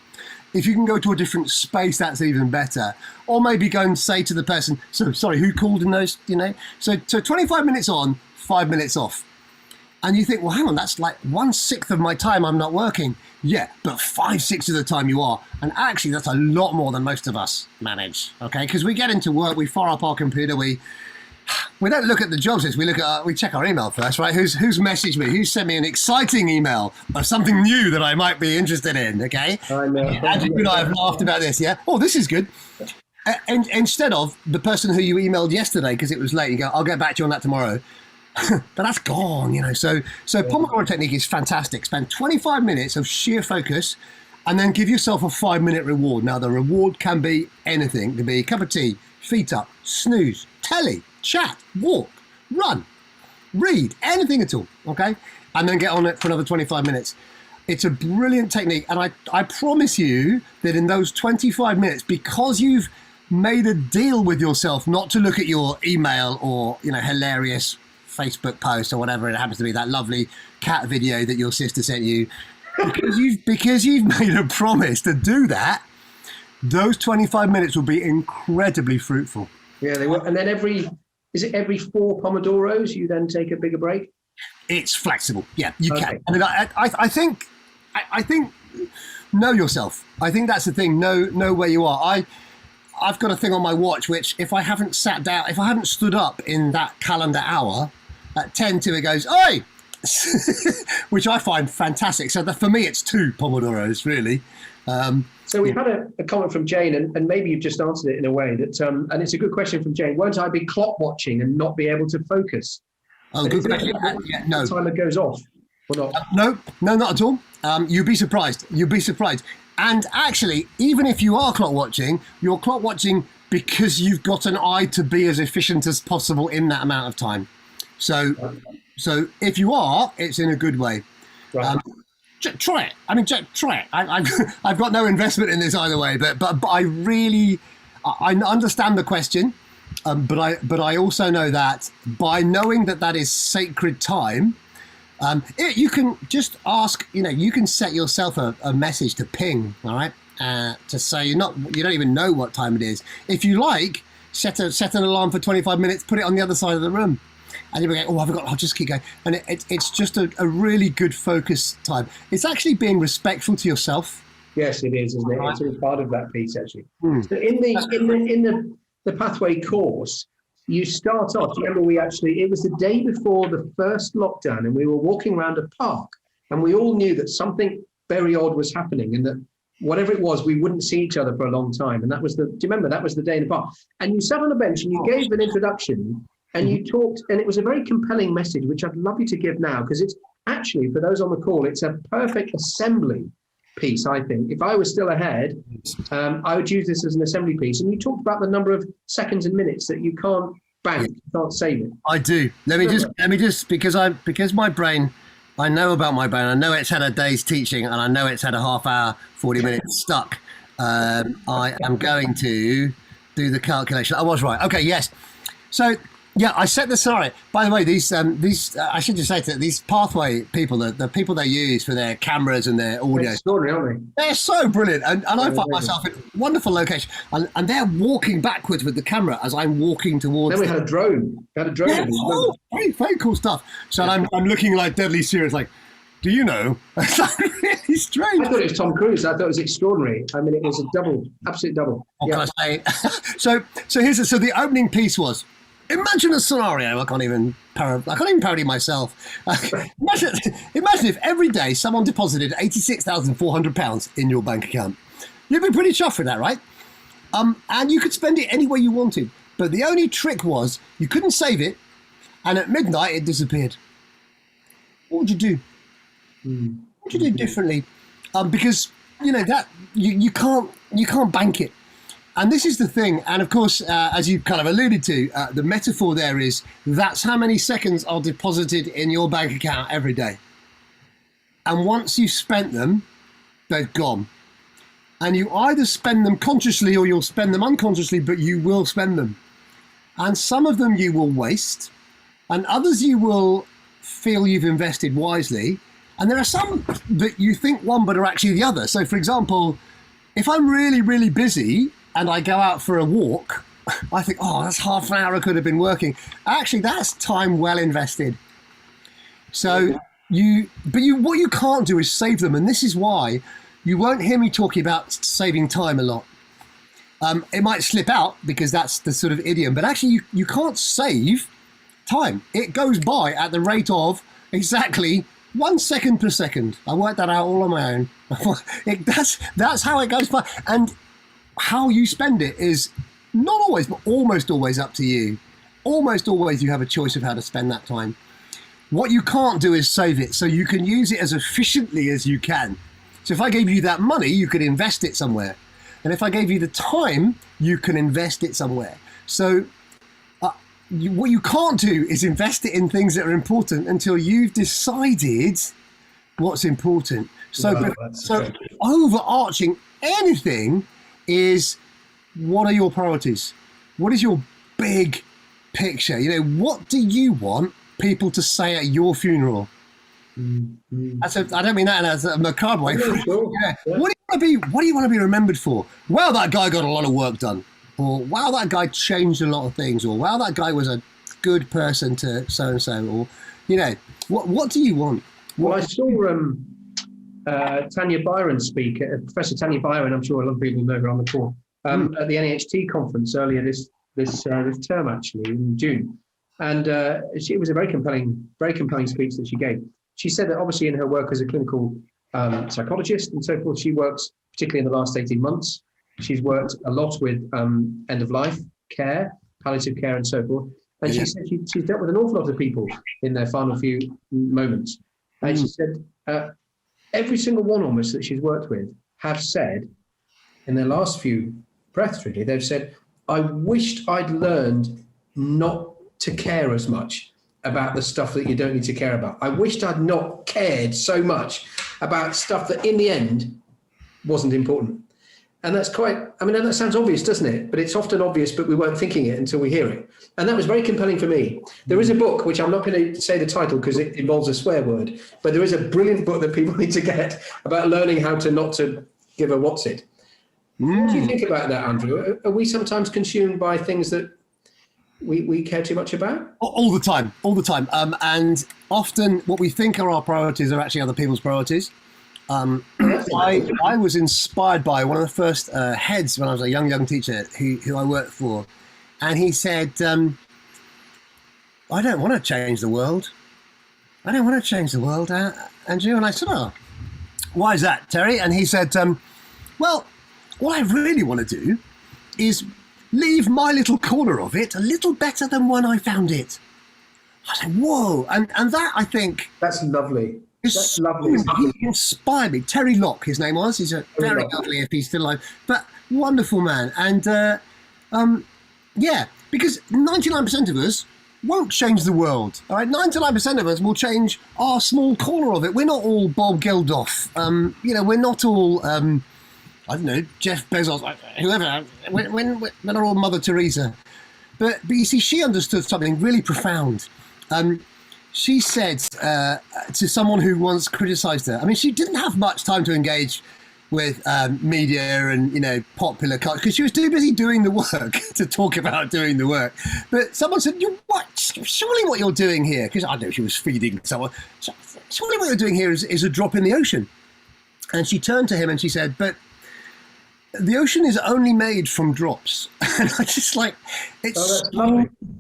[SPEAKER 2] If you can go to a different space, that's even better. Or maybe go and say to the person, so sorry, who called in those, So 25 minutes on, 5 minutes off. And you think, well, hang on, that's like 1/6 of my time I'm not working. Yeah, but 5/6 of the time you are. And actually, that's a lot more than most of us manage, okay? Because we get into work, we fire up our computer, we don't look at the jobs list, we check our email first, right? Who's messaged me? Who's sent me an exciting email of something new that I might be interested in, okay? Andrew and I have laughed about this, yeah? Oh, this is good. And instead of the person who you emailed yesterday because it was late, you go, I'll get back to you on that tomorrow. But that's gone, So Pomodoro technique is fantastic. Spend 25 minutes of sheer focus and then give yourself a 5-minute reward. Now, the reward can be anything. It can be a cup of tea, feet up, snooze, telly, chat, walk, run, read, anything at all, okay? And then get on it for another 25 minutes. It's a brilliant technique. And I promise you that in those 25 minutes, because you've made a deal with yourself not to look at your email or, hilarious Facebook post or whatever it happens to be, that lovely cat video that your sister sent you, because you've made a promise to do that, those 25 minutes will be incredibly fruitful.
[SPEAKER 1] Yeah, they will. And then every 4 Pomodoros, you then take a bigger break?
[SPEAKER 2] It's flexible. Yeah, you can. I mean, I think know yourself. I think that's the thing. Know where you are. I've got a thing on my watch, which if I haven't sat down, if I haven't stood up in that calendar hour, at 10 to it goes, oi! Which I find fantastic. So for me, it's 2 Pomodoros, really.
[SPEAKER 1] So we've had a comment from Jane, and maybe you've just answered it in a way that, and it's a good question from Jane. Won't I be clock watching and not be able to focus?
[SPEAKER 2] Oh, good question. No.
[SPEAKER 1] The timer goes off or not?
[SPEAKER 2] No, not at all. You'd be surprised. And actually, even if you are clock watching, you're clock watching because you've got an eye to be as efficient as possible in that amount of time. So if you are, it's in a good way.
[SPEAKER 1] Right.
[SPEAKER 2] Try it. I mean, try it. I've got no investment in this either way, but I really I understand the question, but I also know that by knowing that is sacred time, you can just ask. You can set yourself a message to ping. All right, to say you don't even know what time it is. If you like, set an alarm for 25 minutes. Put it on the other side of the room. And you'll go, I'll just keep going. And it's just a really good focus time. It's actually being respectful to yourself.
[SPEAKER 1] Yes, it is, isn't it? It's all part of that piece, actually. So in the Pathway course, you start off, do you remember it was the day before the first lockdown, and we were walking around a park, and we all knew that something very odd was happening, and that whatever it was, we wouldn't see each other for a long time. And do you remember, that was the day in the park. And you sat on a bench and you gave an introduction. And you talked, and it was a very compelling message, which I'd love you to give now, because it's actually, for those on the call, it's a perfect assembly piece, I think. If I was still ahead, I would use this as an assembly piece. And you talked about the number of seconds and minutes that you can't bank, you can't save it.
[SPEAKER 2] I do. Let me just because my brain, I know about my brain. I know it's had a day's teaching, and I know it's had a half hour, 40 minutes stuck. I am going to do the calculation. I was right. Okay. Yes. So. Yeah, I set the scenario. By the way, these I should just say that these Pathway people, the people they use for their cameras and their audio,
[SPEAKER 1] they're extraordinary, aren't they?
[SPEAKER 2] They're so brilliant. And I find myself in a wonderful location. And they're walking backwards with the camera as I'm walking towards
[SPEAKER 1] them. Then we had a drone.
[SPEAKER 2] Yeah, very, very cool stuff. So I'm looking like deadly serious, like, do you know? It's like really strange.
[SPEAKER 1] I thought it was Tom Cruise. I thought it was extraordinary. I mean, it was a absolute double.
[SPEAKER 2] What can I say? So the opening piece was, imagine a scenario. I can't even parody myself. Imagine if every day someone deposited £86,400 in your bank account. You'd be pretty chuffed with that, right? And you could spend it any way you wanted. But the only trick was you couldn't save it, and at midnight it disappeared. What would you do? What would you do differently? Because that you can't bank it. And this is the thing, and of course, as you kind of alluded to, the metaphor there is that's how many seconds are deposited in your bank account every day. And once you've spent them, they've gone. And you either spend them consciously or you'll spend them unconsciously, but you will spend them. And some of them you will waste, and others you will feel you've invested wisely, And there are some that you think one but are actually the other. So for example, if I'm really, really busy and I go out for a walk, I think, oh, that's half an hour I could have been working. Actually, that's time well invested. So what you can't do is save them. And this is why you won't hear me talking about saving time a lot. It might slip out because that's the sort of idiom, but actually you can't save time. It goes by at the rate of exactly 1 second per second. I worked that out all on my own. That's how it goes by. And how you spend it is not always, but almost always up to you. Almost always you have a choice of how to spend that time. What you can't do is save it, so you can use it as efficiently as you can. So if I gave you that money, you could invest it somewhere. And if I gave you the time, you can invest it somewhere. So what you can't do is invest it in things that are important until you've decided what's important. So overarching anything is, what are your priorities? What is your big picture? What do you want people to say at your funeral? I don't mean that as a macabre way.
[SPEAKER 1] Sure.
[SPEAKER 2] Yeah. What do you want to be remembered for? Well, that guy got a lot of work done, or wow, that guy changed a lot of things, or wow, that guy was a good person to so and so, or what do you want?
[SPEAKER 1] Well, I saw Tanya Byron speak, Professor Tanya Byron. I'm sure a lot of people know her on the call at the NHT conference earlier this term, actually in June, and it was a very compelling speech that she gave. She said that obviously in her work as a clinical psychologist and so forth, she works particularly in the last 18 months. She's worked a lot with end-of-life care, palliative care and so forth. And she said she's dealt with an awful lot of people in their final few moments. And she said every single one almost that she's worked with have said in their last few breaths, really, they've said, I wished I'd learned not to care as much about the stuff that you don't need to care about. I wished I'd not cared so much about stuff that in the end wasn't important. And that's that sounds obvious, doesn't it? But it's often obvious, but we weren't thinking it until we hear it. And that was very compelling for me. There is a book, which I'm not going to say the title because it involves a swear word, but there is a brilliant book that people need to get about learning how to not to give a what's it. What do you think about that, Andrew? Are we sometimes consumed by things that we care too much about?
[SPEAKER 2] All the time. And often what we think are our priorities are actually other people's priorities. I was inspired by one of the first heads when I was a young teacher who I worked for. And he said, I don't want to change the world. Andrew. And I said, oh, why is that, Terry? And he said, well, what I really want to do is leave my little corner of it a little better than when I found it. I said, whoa. And that, I think...
[SPEAKER 1] That's lovely. That's lovely.
[SPEAKER 2] He inspired me. Terry Locke, his name was. He's a very lovely, if he's still alive, but wonderful man. And because 99% of us won't change the world. All right, 99% of us will change our small corner of it. We're not all Bob Geldof. We're not all, I don't know, Jeff Bezos, whoever. We're not all Mother Teresa. But you see, she understood something really profound. She said to someone who once criticised her, I mean, she didn't have much time to engage with media and, popular culture because she was too busy doing the work to talk about doing the work. But someone said, surely what you're doing here, because I know she was feeding someone, surely what you're doing here is a drop in the ocean. And she turned to him and she said, but the ocean is only made from drops. And I just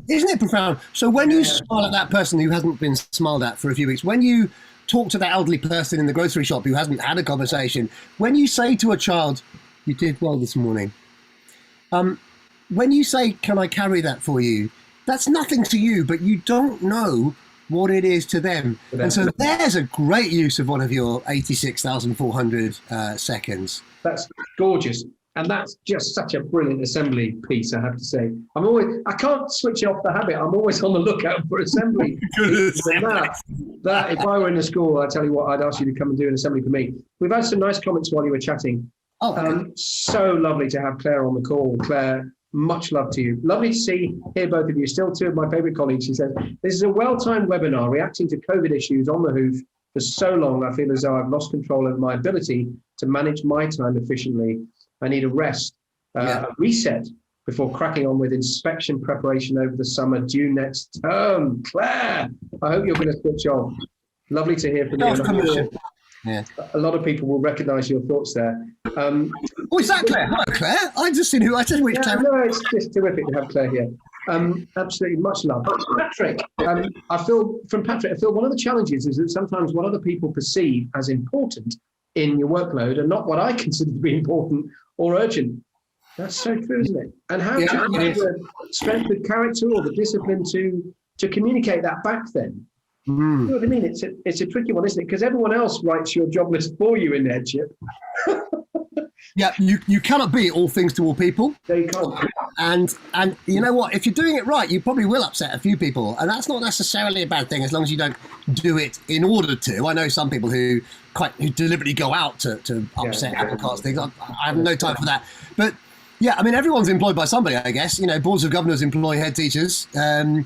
[SPEAKER 2] isn't it profound? So when you smile at that person who hasn't been smiled at for a few weeks, when you talk to that elderly person in the grocery shop who hasn't had a conversation, when you say to a child, you did well this morning, when you say, can I carry that for you? That's nothing to you, but you don't know what it is to them. And so there's a great use of one of your 86,400 seconds.
[SPEAKER 1] That's gorgeous. And that's just such a brilliant assembly piece, I have to say. I can't switch off the habit. I'm always on the lookout for assembly. That, if I were in a school, I tell you what, I'd ask you to come and do an assembly for me. We've had some nice comments while you were chatting. So lovely to have Claire on the call. Claire, much love to you. Lovely to hear both of you. Still two of my favourite colleagues. She says, this is a well-timed webinar reacting to COVID issues on the hoof for so long, I feel as though I've lost control of my ability to manage my time efficiently. I need a rest, a reset before cracking on with inspection preparation over the summer due next term. Claire, I hope you're going to switch off. Lovely to hear from you. And I'm sure a lot of people will recognise your thoughts there.
[SPEAKER 2] Oh, is that Claire? Hello, Claire. I just seen who I said which Claire.
[SPEAKER 1] No, it's just terrific to have Claire here. Absolutely, much love. Patrick, I feel one of the challenges is that sometimes what other people perceive as important in your workload are not what I consider to be important or urgent. That's so true, isn't it? And how do you have the strength of character or the discipline to communicate that back then? You know what I mean? It's a tricky one, isn't it? Because everyone else writes your job list for you in headship.
[SPEAKER 2] Yeah, you cannot be all things to all people.
[SPEAKER 1] No, you can't.
[SPEAKER 2] And you know what? If you're doing it right, you probably will upset a few people, and that's not necessarily a bad thing as long as you don't do it in order to. I know some people who deliberately go out to upset apple carts things. I have no time for that. But yeah, I mean, everyone's employed by somebody, I guess. You know, boards of governors employ head teachers. But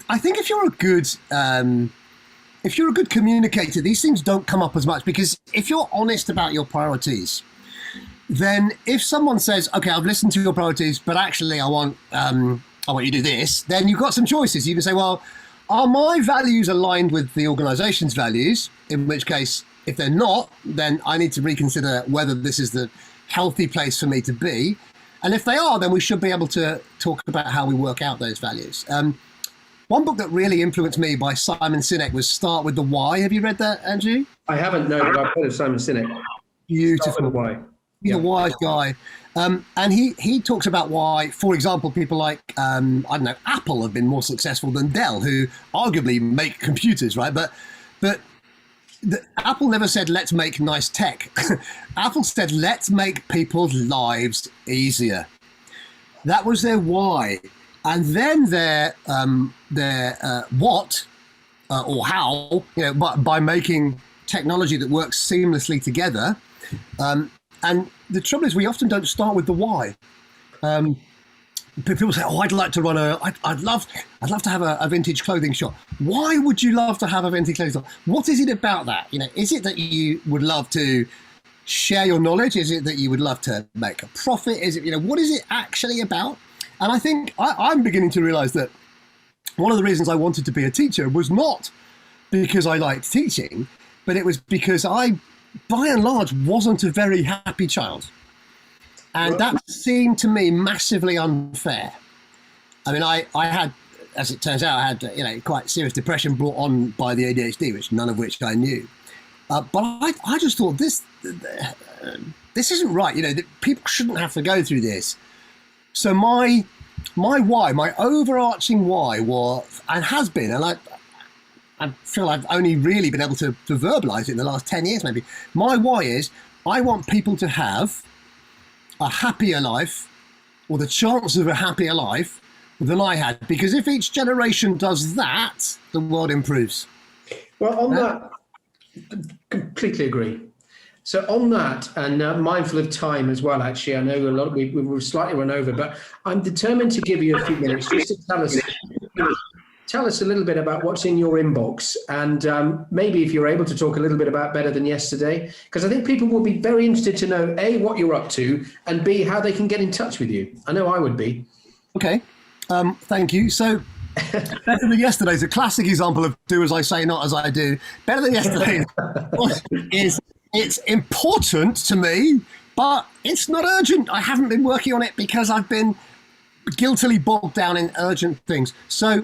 [SPEAKER 2] I think if you're a good communicator, these things don't come up as much, because if you're honest about your priorities, then if someone says, okay, I've listened to your priorities, but actually I want you to do this, then you've got some choices. You can say, well, are my values aligned with the organisation's values? In which case, if they're not, then I need to reconsider whether this is the healthy place for me to be. And if they are, then we should be able to talk about how we work out those values. One book that really influenced me by Simon Sinek was Start with the Why. Have you read that, Andrew?
[SPEAKER 1] I haven't, no, but I've heard of Simon Sinek.
[SPEAKER 2] Beautiful.
[SPEAKER 1] Start with the Why.
[SPEAKER 2] He's a wise guy. And he talks about why, for example, people like, Apple have been more successful than Dell, who arguably make computers, right? But Apple never said, let's make nice tech. Apple said, let's make people's lives easier. That was their why. And then their what or how, by making technology that works seamlessly together. And the trouble is, we often don't start with the why. People say, "Oh, I'd like to run I'd love to have a vintage clothing shop." Why would you love to have a vintage clothing shop? What is it about that? Is it that you would love to share your knowledge? Is it that you would love to make a profit? Is it, what is it actually about? And I think I'm beginning to realise that one of the reasons I wanted to be a teacher was not because I liked teaching, but it was because I, by and large, wasn't a very happy child. And that seemed to me massively unfair. I mean, I had, as it turns out, I had quite serious depression brought on by the ADHD, none of which I knew. But I just thought this isn't right. That people shouldn't have to go through this. So my why, my overarching why was, and has been, and I feel I've only really been able to verbalise it in the last 10 years maybe. My why is, I want people to have a happier life, or the chance of a happier life, than I had. Because if each generation does that, the world improves.
[SPEAKER 1] Well, on that, completely agree. So on that, and mindful of time as well, actually, I know a lot, we've slightly run over, but I'm determined to give you a few minutes just to tell us a little bit about what's in your inbox, and maybe if you're able to talk a little bit about Better Than Yesterday, because I think people will be very interested to know, A, what you're up to, and B, how they can get in touch with you. I know I would be. Okay.
[SPEAKER 2] Thank you. So Better Than Yesterday is a classic example of do as I say, not as I do. Better Than Yesterday it's important to me, but it's not urgent. I haven't been working on it because I've been guiltily bogged down in urgent things. So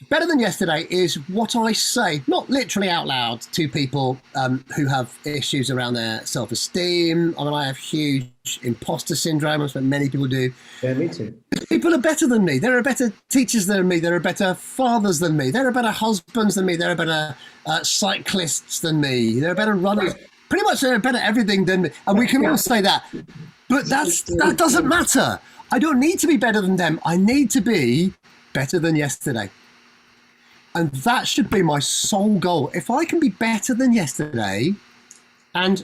[SPEAKER 2] Better Than Yesterday is what I say, not literally out loud, to people who have issues around their self-esteem. I mean, I have huge imposter syndrome, as many people do.
[SPEAKER 1] Yeah, me too.
[SPEAKER 2] People are better than me. There are better teachers than me. There are better fathers than me. There are better husbands than me. There are better cyclists than me. There are better runners. Pretty much there are better everything than me. And we can all say that. But that doesn't matter. I don't need to be better than them. I need to be better than yesterday. And that should be my sole goal. If I can be better than yesterday, and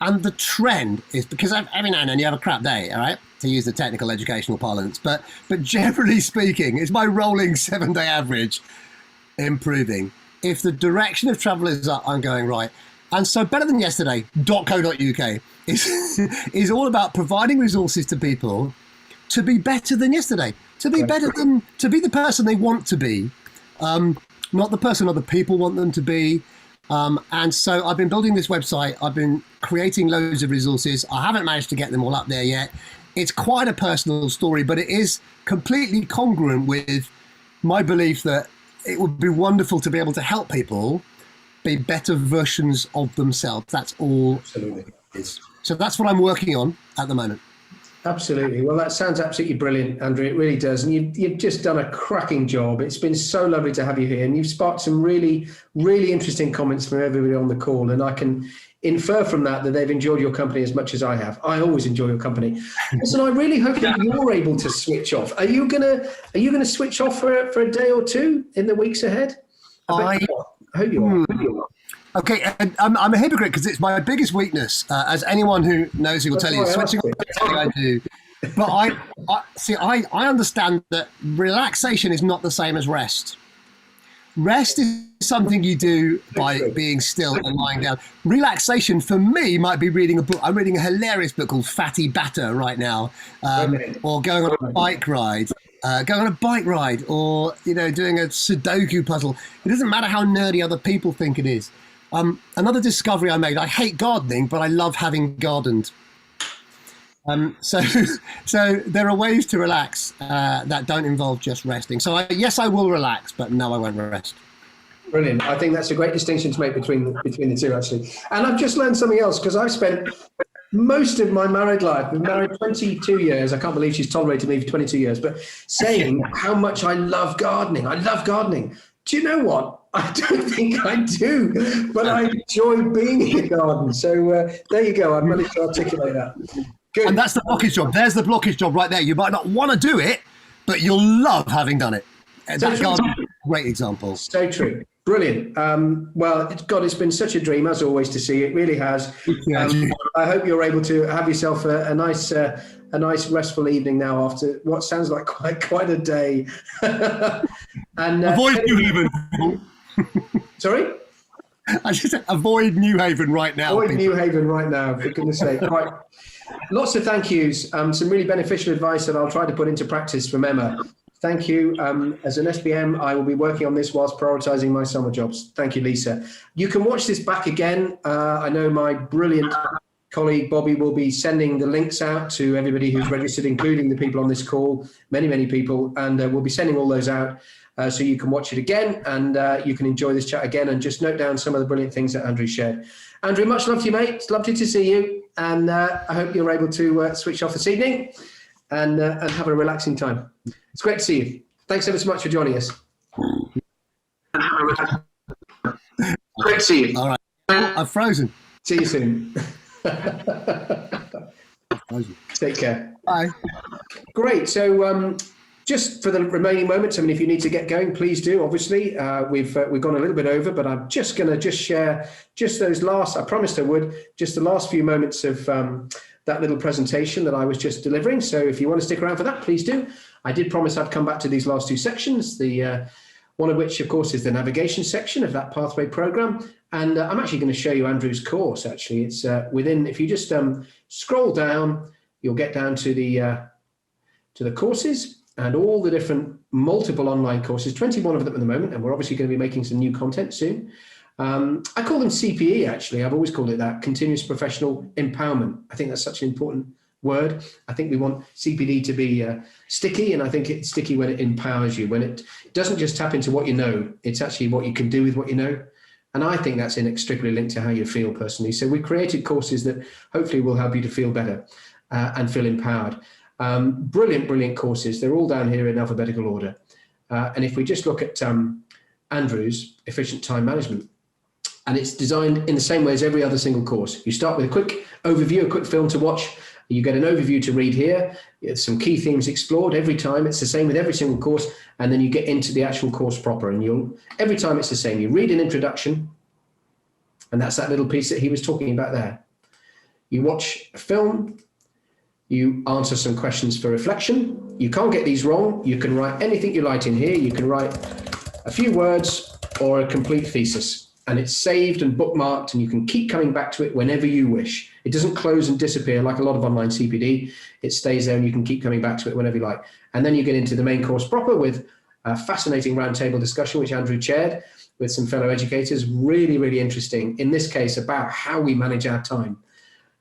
[SPEAKER 2] the trend is, because every now and then you have a crap day, all right, to use the technical educational parlance, but generally speaking, it's my rolling 7-day average. improving. If the direction of travel is up, I'm going right. And so better than yesterday.co.uk is all about providing resources to people to be better than yesterday, to be the person they want to be, not the person other people want them to be. And so I've been building this website. I've been creating loads of resources. I haven't managed to get them all up there yet. It's quite a personal story, but it is completely congruent with my belief that it would be wonderful to be able to help people be better versions of themselves. That's all.
[SPEAKER 1] Absolutely.
[SPEAKER 2] It is. So that's what I'm working on at the moment.
[SPEAKER 1] Absolutely. Well, that sounds absolutely brilliant, Andrew. It really does. And you've just done a cracking job. It's been so lovely to have you here. And you've sparked some really, really interesting comments from everybody on the call. And I can infer from that they've enjoyed your company as much as I have. I always enjoy your company. So I really hope that you're able to switch off. Are you gonna switch off for a day or two in the weeks ahead? I hope you are.
[SPEAKER 2] Okay, I'm a hypocrite because it's my biggest weakness, as anyone who knows me will tell you. Switching off is something I do. But I understand that relaxation is not the same as rest. Rest is something you do by being still and lying down. Relaxation for me might be reading a book. I'm reading a hilarious book called Fatty Batter right now, or going on a bike ride. Or doing a Sudoku puzzle. It doesn't matter how nerdy other people think it is. Another discovery I made: I hate gardening, but I love having gardened. So there are ways to relax that don't involve just resting. So yes, I will relax, but no, I won't rest.
[SPEAKER 1] Brilliant. I think that's a great distinction to make between the two, actually. And I've just learned something else, because I've spent most of my married life, been married 22 years. I can't believe she's tolerated me for 22 years, but saying how much I love gardening. I love gardening. Do you know what? I don't think I do, but I enjoy being in the garden. So there you go. I've managed to articulate that. Good.
[SPEAKER 2] And that's the blockage job. There's the blockage job right there. You might not want to do it, but you'll love having done it. That garden is a great example.
[SPEAKER 1] So true. Brilliant. Well, it's been such a dream, as always, to see. It really has. I hope you're able to have yourself a nice restful evening now after what sounds like quite a day. And
[SPEAKER 2] avoid New Haven.
[SPEAKER 1] Sorry?
[SPEAKER 2] I just said avoid New Haven right now.
[SPEAKER 1] Avoid New Haven right now, for goodness sake. Right. Lots of thank yous. Some really beneficial advice that I'll try to put into practice from Emma. Thank you. As an SBM, I will be working on this whilst prioritising my summer jobs. Thank you, Lisa. You can watch this back again. I know my brilliant colleague Bobby will be sending the links out to everybody who's registered, including the people on this call, many people, and we'll be sending all those out so you can watch it again, and you can enjoy this chat again and just note down some of the brilliant things that Andrew shared. Andrew, much love to you, mate. It's lovely to see you, and I hope you're able to switch off this evening and have a relaxing time. It's great to see you. Thanks ever so much for joining us. Great to see you.
[SPEAKER 2] All right. I've frozen.
[SPEAKER 1] See you soon. Take care.
[SPEAKER 2] Bye.
[SPEAKER 1] Great. So just for the remaining moments, I mean, if you need to get going, please do. Obviously, we've gone a little bit over, but I'm just going to share just those last, I promised I would, just the last few moments of that little presentation that I was just delivering. So if you want to stick around for that, please do. I did promise I'd come back to these last two sections, the one of which, of course, is the navigation section of that pathway program. And I'm actually going to show you Andrew's course, actually. It's within, if you just scroll down, you'll get down to the courses and all the different multiple online courses, 21 of them at the moment. And we're obviously going to be making some new content soon. I call them CPE, actually. I've always called it that, continuous professional empowerment. I think that's such an important word. I think we want CPD to be sticky, and I think it's sticky when it empowers you, when it doesn't just tap into what you know, it's actually what you can do with what you know. And I think that's inextricably linked to how you feel personally. So we created courses that hopefully will help you to feel better and feel empowered. Brilliant courses. They're all down here in alphabetical order. And if we just look at Andrew's Efficient Time Management, and it's designed in the same way as every other single course. You start with a quick overview, a quick film to watch. You get an overview to read here. It's some key themes explored every time. It's the same with every single course. And then you get into the actual course proper. And every time it's the same. You read an introduction. And that's that little piece that he was talking about there. You watch a film. You answer some questions for reflection. You can't get these wrong. You can write anything you like in here. You can write a few words or a complete thesis, and it's saved and bookmarked, and you can keep coming back to it whenever you wish. It doesn't close and disappear like a lot of online CPD. It stays there and you can keep coming back to it whenever you like. And then you get into the main course proper with a fascinating roundtable discussion, which Andrew chaired with some fellow educators. Really, really interesting. In this case, about how we manage our time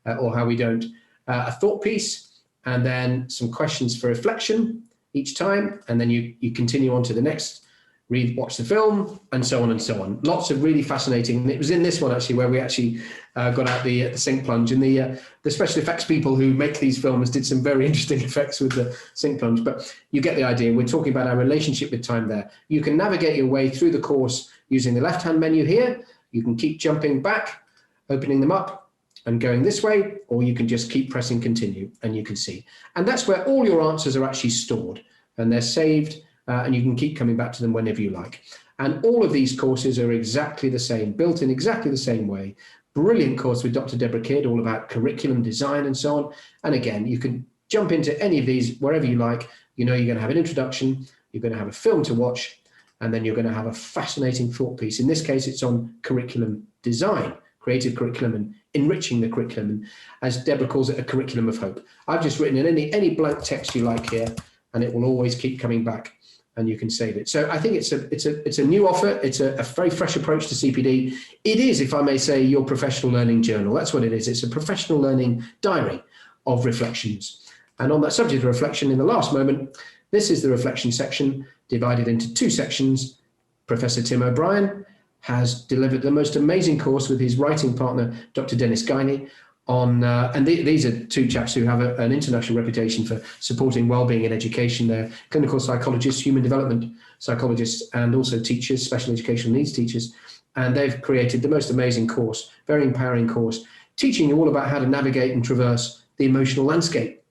[SPEAKER 1] or how we don't. A thought piece, and then some questions for reflection each time. And then you continue on to the next, watch the film, and so on and so on. Lots of really fascinating. And it was in this one actually where we actually got out the sink plunge, and the special effects people who make these films did some very interesting effects with the sink plunge. But you get the idea. We're talking about our relationship with time there. You can navigate your way through the course using the left-hand menu here. You can keep jumping back, opening them up and going this way, or you can just keep pressing continue, and you can see. And that's where all your answers are actually stored, and they're saved. And you can keep coming back to them whenever you like. And all of these courses are exactly the same, built in exactly the same way. Brilliant course with Dr. Deborah Kidd, all about curriculum design and so on. And again, you can jump into any of these wherever you like. You know, you're going to have an introduction, you're going to have a film to watch, and then you're going to have a fascinating thought piece. In this case, it's on curriculum design, creative curriculum, and enriching the curriculum. And as Deborah calls it, a curriculum of hope. I've just written in any blank text you like here, and it will always keep coming back, and you can save it. So I think it's a new offer. It's a very fresh approach to CPD. It is, if I may say, your professional learning journal. That's what it is. It's a professional learning diary of reflections. And on that subject of reflection, in the last moment, this is the reflection section divided into two sections. Professor Tim O'Brien has delivered the most amazing course with his writing partner, Dr. Dennis Guiney, on, and these are two chaps who have an international reputation for supporting wellbeing in education. They're clinical psychologists, human development psychologists, and also teachers, special educational needs teachers. And they've created the most amazing course, very empowering course, teaching you all about how to navigate and traverse the emotional landscape.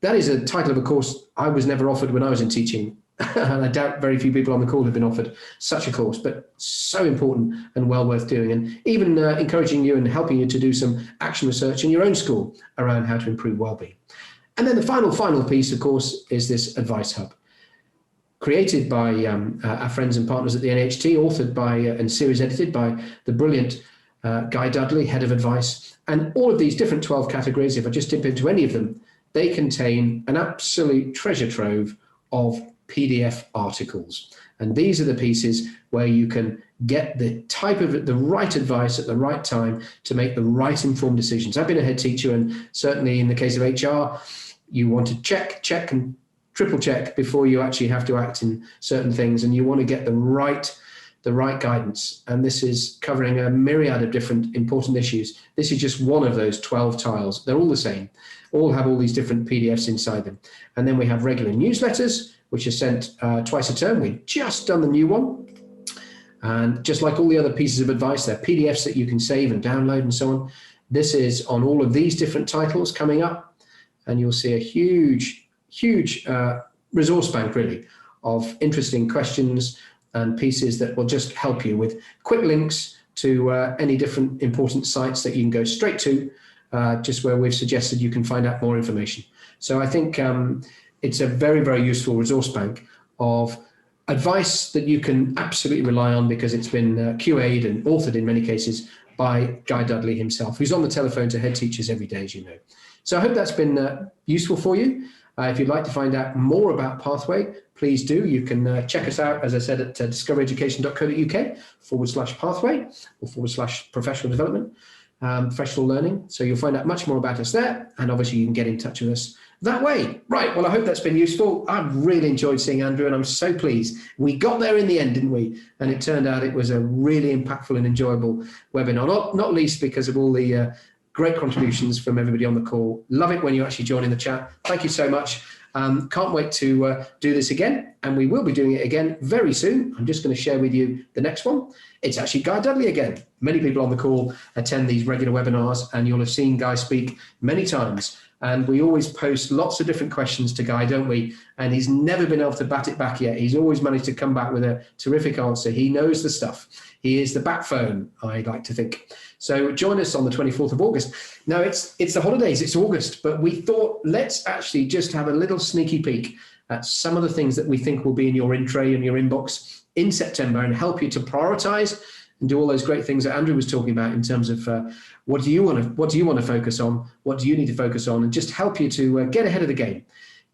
[SPEAKER 1] That is a title of a course I was never offered when I was in teaching. And I doubt very few people on the call have been offered such a course, but so important and well worth doing, and even encouraging you and helping you to do some action research in your own school around how to improve wellbeing. And then the final piece, of course, is this advice hub, created by our friends and partners at the NHT, authored by and series edited by the brilliant Guy Dudley, head of advice. And all of these different 12 categories, if I just dip into any of them, they contain an absolute treasure trove of PDF articles. And these are the pieces where you can get the right advice at the right time to make the right informed decisions. I've been a head teacher, and certainly in the case of HR, you want to check and triple check before you actually have to act in certain things, and you want to get the right guidance. And this is covering a myriad of different important issues. This is just one of those 12 tiles. They're all the same, all have all these different PDFs inside them. And then we have regular newsletters, which are sent twice a term. We've just done the new one. And just like all the other pieces of advice, they're PDFs that you can save and download and so on. This is on all of these different titles coming up. And you'll see a huge resource bank, really, of interesting questions and pieces that will just help you with quick links to any different important sites that you can go straight to, just where we've suggested you can find out more information. So I think it's a very, very useful resource bank of advice that you can absolutely rely on, because it's been QA'd and authored in many cases by Guy Dudley himself, who's on the telephone to head teachers every day, as you know. So I hope that's been useful for you. If you'd like to find out more about Pathway, please do. You can check us out, as I said, at discoveryeducation.co.uk/pathway or /professional development, professional learning. So you'll find out much more about us there. And obviously you can get in touch with us that way. Right, well, I hope that's been useful. I've really enjoyed seeing Andrew, and I'm so pleased. We got there in the end, didn't we? And it turned out it was a really impactful and enjoyable webinar, not least because of all the great contributions from everybody on the call. Love it when you actually join in the chat. Thank you so much. Can't wait to do this again, and we will be doing it again very soon. I'm just going to share with you the next one. It's actually Guy Dudley again. Many people on the call attend these regular webinars, and you'll have seen Guy speak many times. And we always post lots of different questions to Guy, don't we? And he's never been able to bat it back yet. He's always managed to come back with a terrific answer. He knows the stuff. He is the backbone, I like to think. So join us on the 24th of August. Now, it's the holidays, it's August, but we thought let's actually just have a little sneaky peek at some of the things that we think will be in your in tray and your inbox in September, and help you to prioritize and do all those great things that Andrew was talking about in terms of what do you want to focus on, what do you need to focus on, and just help you to get ahead of the game,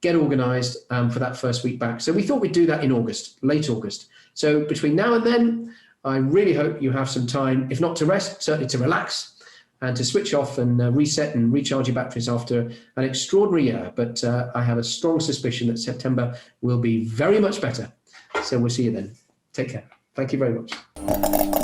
[SPEAKER 1] get organized for that first week back. So we thought we'd do that in August, late August. So between now and then, I really hope you have some time, if not to rest, certainly to relax and to switch off and reset and recharge your batteries after an extraordinary year. But I have a strong suspicion that September will be very much better. So we'll see you then. Take care. Thank you very much.